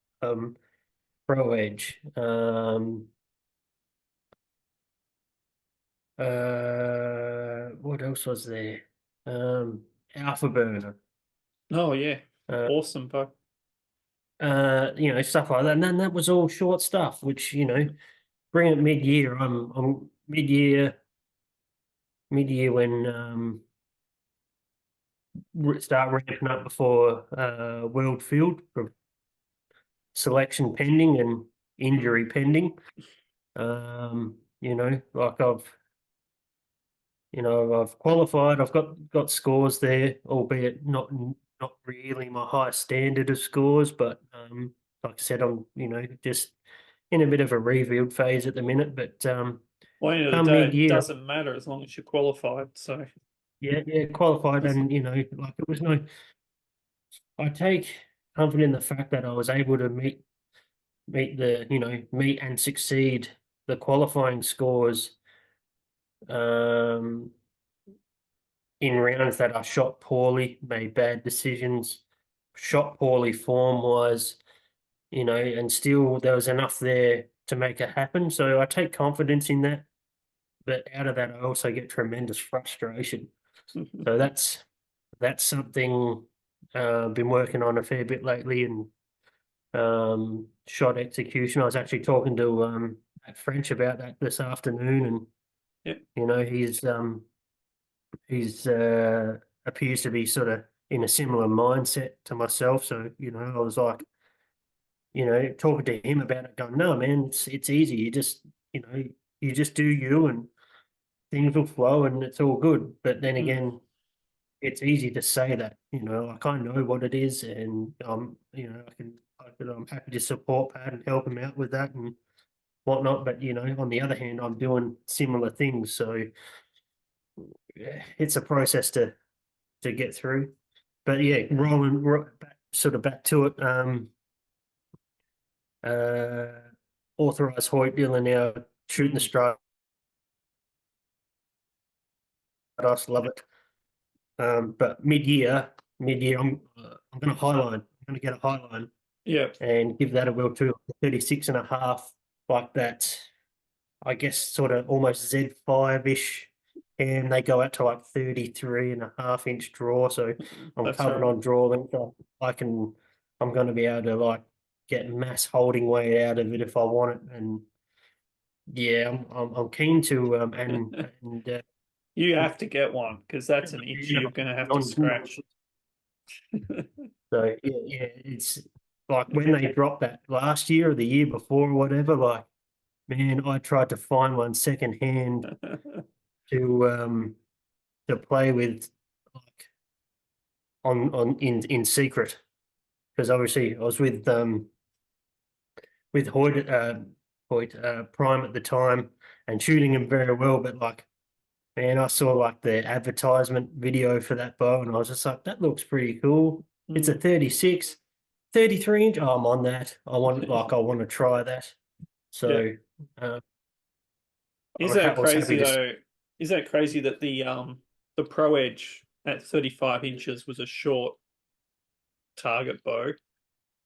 Pro Edge, What else was there? Alpha Burner. Oh yeah, Uh, awesome, bro. Stuff like that. And then that was all short stuff, which, bring it mid-year. I'm mid-year when start ramping up before World Field for selection pending and injury pending. Like I've qualified. I've got scores there, albeit not really my high standard of scores, but like I said, I'm just in a bit of a rebuild phase at the minute. But Well, end of the come day, it mid-year, doesn't matter as long as you're qualified. So, yeah, qualified, that's, and like it was no. I take comfort in the fact that I was able to meet and succeed the qualifying scores um, in rounds that I shot poorly, made bad decisions, shot poorly form wise, and still there was enough there to make it happen. So I take confidence in that, but out of that I also get tremendous frustration. So that's something I've been working on a fair bit lately, and shot execution. I was actually talking to French about that this afternoon, and yeah. he's appears to be sort of in a similar mindset to myself. So I was like, talking to him about it, going, no, man, it's easy. You know, you just do you, and things will flow, and it's all good. But then Mm, again, it's easy to say that, like I know what it is, and I'm happy to support Pat and help him out with that and whatnot. But on the other hand, I'm doing similar things, so yeah, it's a process to get through. But yeah, sort of back to it. Uh, Authorized Hoyt dealer now shooting the mm, Stratos, love it. But mid year, I'm going to highline. I'm going to get a highline yeah. and give that a will too, 36.5, like that. I guess sort of almost Z5-ish, and they go out to like 33.5 inch draw. So I'm That's covered right. on draw length. I can, I'm going to be able to like get mass holding weight out of it if I want it. And yeah, I'm keen to and You have to get one because that's an itch you're going to have to scratch. so yeah, it's like when they dropped that last year or the year before or whatever, like man, I tried to find one second hand to to play with like on in secret, because obviously I was with Hoyt Prime at the time and shooting him very well, but like man, I saw like the advertisement video for that bow and I was just like, that looks pretty cool. It's a Mm. 36, 33 inch. Oh, I'm on that. I want to try that. Yeah. So uh, Is that I was happy crazy to. though? Is that crazy that the Pro Edge at 35 inches was a short target bow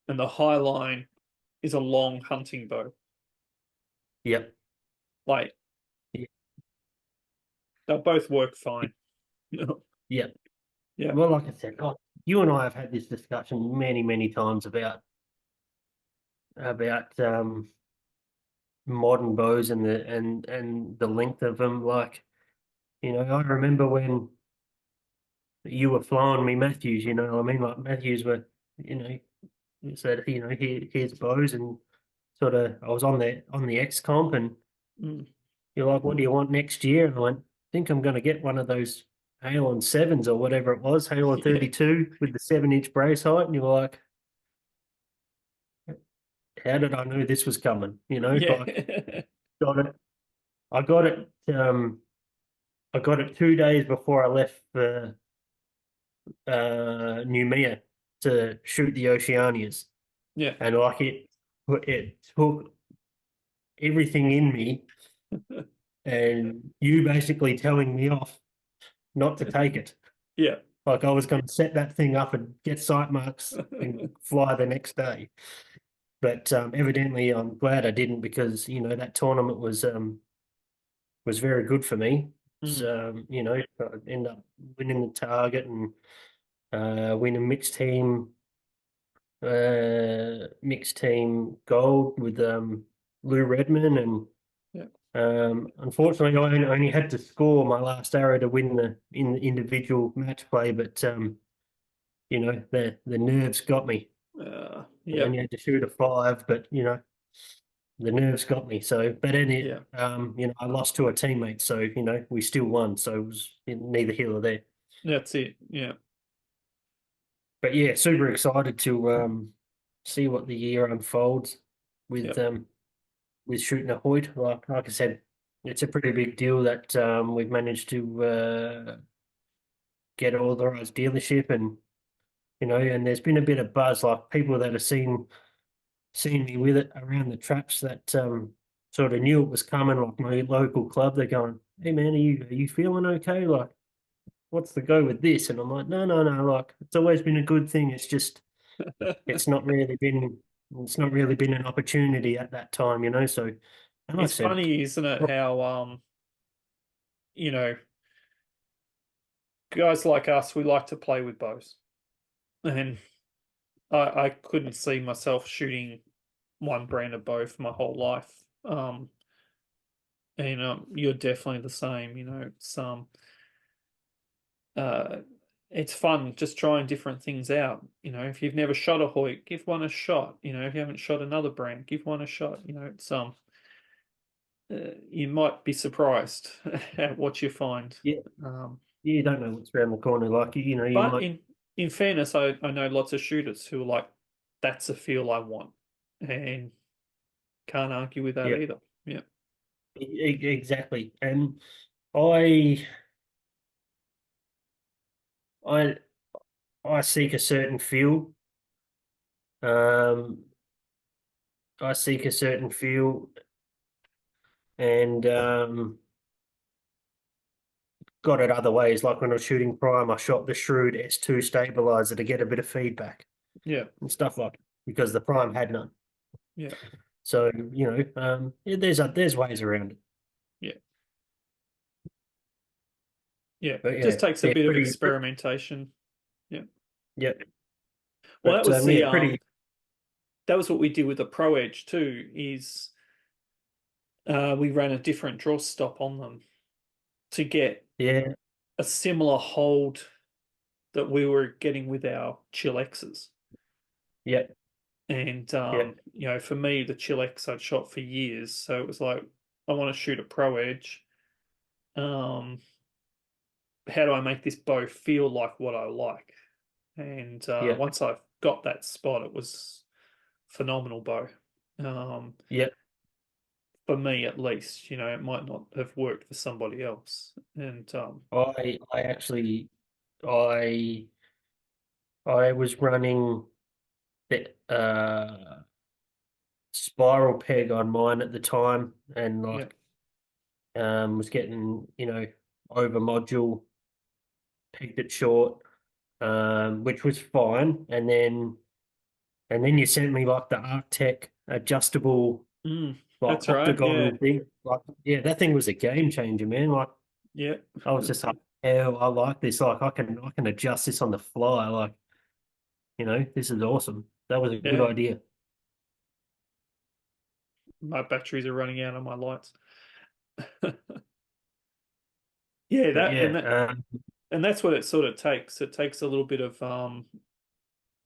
and the High Line is a long hunting bow? Yep. Like Yeah. they'll both work fine. Yep. Yeah. Well, like I said, you and I have had this discussion many, many times about modern bows and the length of them. Like, I remember when you were flying me Matthews, I mean, like Matthews were, you know, said, here's bows, and sort of I was on the X comp, and Mm. you're like, what do you want next year? And I went, I think I'm going to get one of those Halon sevens or whatever it was, Halon Yeah. 32 with the 7 inch brace height. And you're like, how did I know this was coming? Like Yeah. got it. I got it. I got it 2 days before I left for Noumea to shoot the Oceanias, Yeah. and like it took everything in me, and you basically telling me off not to take it. Yeah. Like I was going to set that thing up and get sight marks and fly the next day. But evidently, I'm glad I didn't, because that tournament was was very good for me. Mm, So, I ended up winning the target and winning mixed team gold with Lou Redman, and yeah. unfortunately I only had to score my last arrow to win the individual match play, but the nerves got me. I Yep. only had to shoot a 5, but the nerves got me. So, but then Yeah. I lost to a teammate, so we still won. So it was neither here nor there. That's it. Yeah. But yeah, super excited to see what the year unfolds with Yep. shooting a Hoyt. Like I said, it's a pretty big deal that we've managed to get authorized dealership, and and there's been a bit of buzz, like people that have seen me with it around the traps that sort of knew it was coming, like my local club. They're going, "Hey man, are you feeling okay? Like, what's the go with this?" And I'm like, "No, no, no. Like, it's always been a good thing. It's just it's not really been it's not really been an opportunity at that time, So, and I It's said, funny, isn't it, how you know, guys like us, we like to play with bows. And I couldn't see myself shooting one brand of bow for my whole life. And you're definitely the same, uh it's fun just trying different things out. If you've never shot a Hoyt, give one a shot. If you haven't shot another brand, give one a shot. It's you might be surprised at what you find. yeah, Um, you don't know what's around the corner. Like, you but might, in fairness, I know lots of shooters who are like, that's a feel I want, and can't argue with that yeah, either. Yeah, exactly. And I, I, I seek a certain feel. Um, I seek a certain feel, and got it other ways. Like when I was shooting prime, I shot the Shrewd S2 stabilizer to get a bit of feedback yeah, and stuff like because the prime had none. yeah, So yeah, there's ways around it. yeah, yeah. But Just yeah, takes a yeah, bit of pretty, experimentation. Yeah. yeah. Well, that But was yeah, the pretty, that was what we did with the Pro Edge too. Is we ran a different draw stop on them to get yeah, a similar hold that we were getting with our Chill X's. yeah, And yeah, for me, the Chill X I'd shot for years, so it was like I want to shoot a Pro Edge. Um, how do I make this bow feel like what I like? And yeah, once I've got that spot, it was phenomenal bow. Um, yeah. for me, at least, it might not have worked for somebody else. And I actually, I I was running the spiral peg on mine at the time, and yeah, like was getting over module, pegged it short, which was fine, and then you sent me like the Arctec adjustable like that's right. Yeah, octagon thing. Like, yeah, that thing was a game changer, man. Like, yeah. I was just like, hell, I like this. Like, I can adjust this on the fly. Like, this is awesome. That was a good Yeah, idea. my batteries are running out on my lights. Yeah, But that and yeah, that and that's what it sort of takes. It takes a little bit of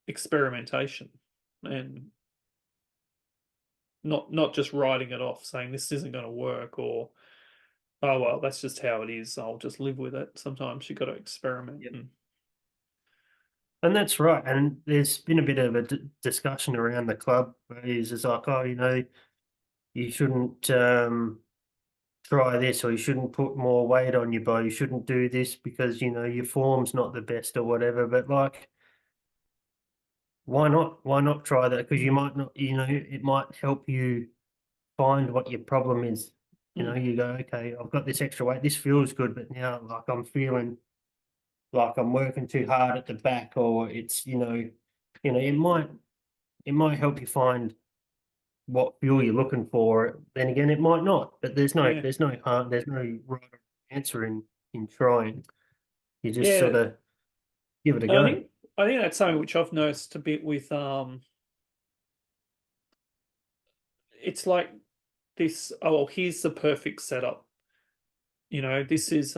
experimentation and not just writing it off, saying this isn't going to work, or oh well, that's just how it is. I'll just live with it. Sometimes you got to experiment. yeah. And And that's right. And there's been a bit of a discussion around the club. Is like, oh, you shouldn't try this, or you shouldn't put more weight on your bow. You shouldn't do this because your form's not the best or whatever. But like, why not? Why not try that? Because you mm, might not. It might help you find what your problem is. mm, You go, okay, I've got this extra weight. This feels good, but now like I'm feeling like I'm working too hard at the back, or it's it might help you find what fuel you're looking for. Then again, it might not. But there's no Yeah, there's no harm, there's no right answer in trying. You just yeah. sort of give it a And go. I think that's something which I've noticed a bit with it's like this, oh well, here's the perfect setup. This is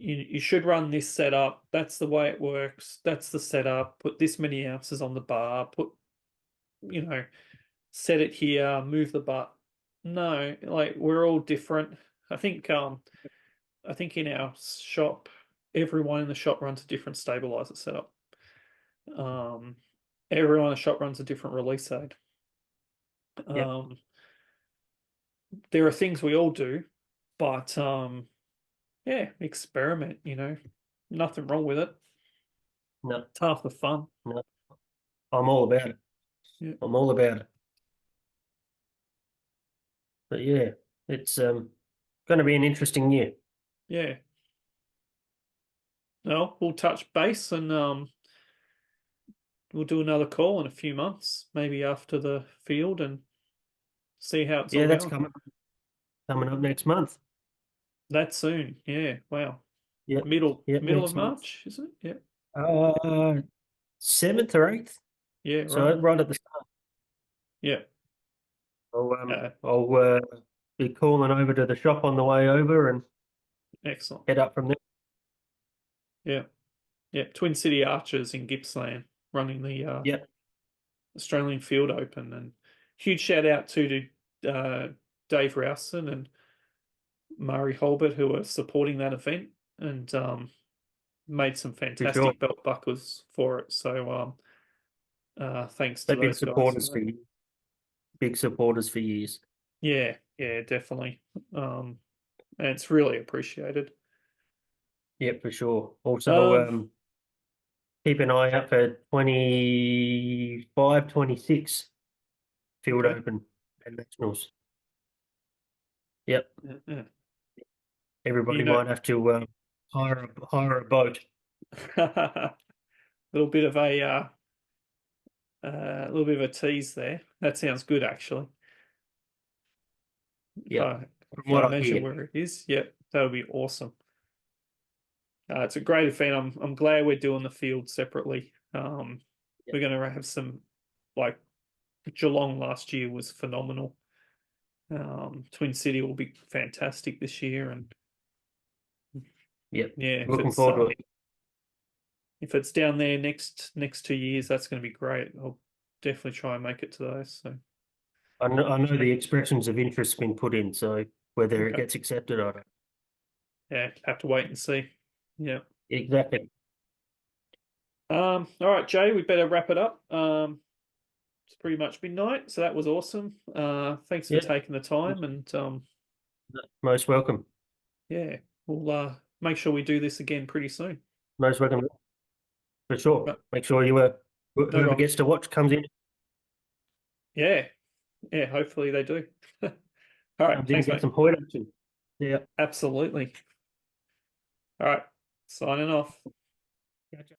you should run this setup. That's the way it works. That's the setup. Put this many ounces on the bar. Put, you know, set it here, move the butt. No, like we're all different. I think I think in our shop, everyone in the shop runs a different stabilizer setup. Um, everyone in the shop runs a different release aid. Yep. Um, there are things we all do, but yeah, experiment, Nothing wrong with it. No, It's half the fun. no. I'm all about it. Yeah, I'm all about it. But yeah, it's going to be an interesting year. yeah. No, we'll touch base and we'll do another call in a few months, maybe after the field, and see how it's Yeah, all that's going. coming up next month. That soon. Yeah. Wow. Yep. Yep, Middle of next month. March, is it? Yeah. 7th or 8th. Yeah, right. So right at the start. Yeah. I'll be calling over to the shop on the way over and Excellent. head up from there. Yeah. Yeah. Twin City Archers in Gippsland running the Yep, Australian Field Open, and huge shout out to Dave Rowson and Murray Holbert who are supporting that event and made some for sure. fantastic belt buckles for it. So thanks to They've been those guys for supporters for that. years. Big supporters for years. Yeah, yeah, definitely. Um, and it's really appreciated. Yep, for sure. Also, Um, keep an eye out for 25, 26 field okay. open and nationals. Yep, Yeah, yeah. everybody You know, might have to hire a boat. a little bit of a tease there. That sounds good, actually. If Yep, I from if I what I imagine hear. where it is, yep, that would be awesome. It's a great event. I'm glad we're doing the field separately. Yep, We're going to have some, like Geelong last year was phenomenal. Twin City will be fantastic this year, and yep. yeah, Looking forward to it. if it's down there next 2 years, that's going to be great. I'll definitely try and make it to those. So I know the expressions of interest been put in, so whether it okay, gets accepted, I don't. yeah, have to wait and see. Yeah. Exactly. All right, Jay, we better wrap it up. It's pretty much midnight, so that was awesome. Thanks for Yep, taking the time, and most welcome. yeah, we'll make sure we do this again pretty soon. Most welcome for sure. But Make sure no whoever problem. gets to watch comes in, Yeah, yeah. Hopefully they do. All right, comes in, thanks, get mate. some point action. Yeah. Absolutely. All right, signing off. Gotcha.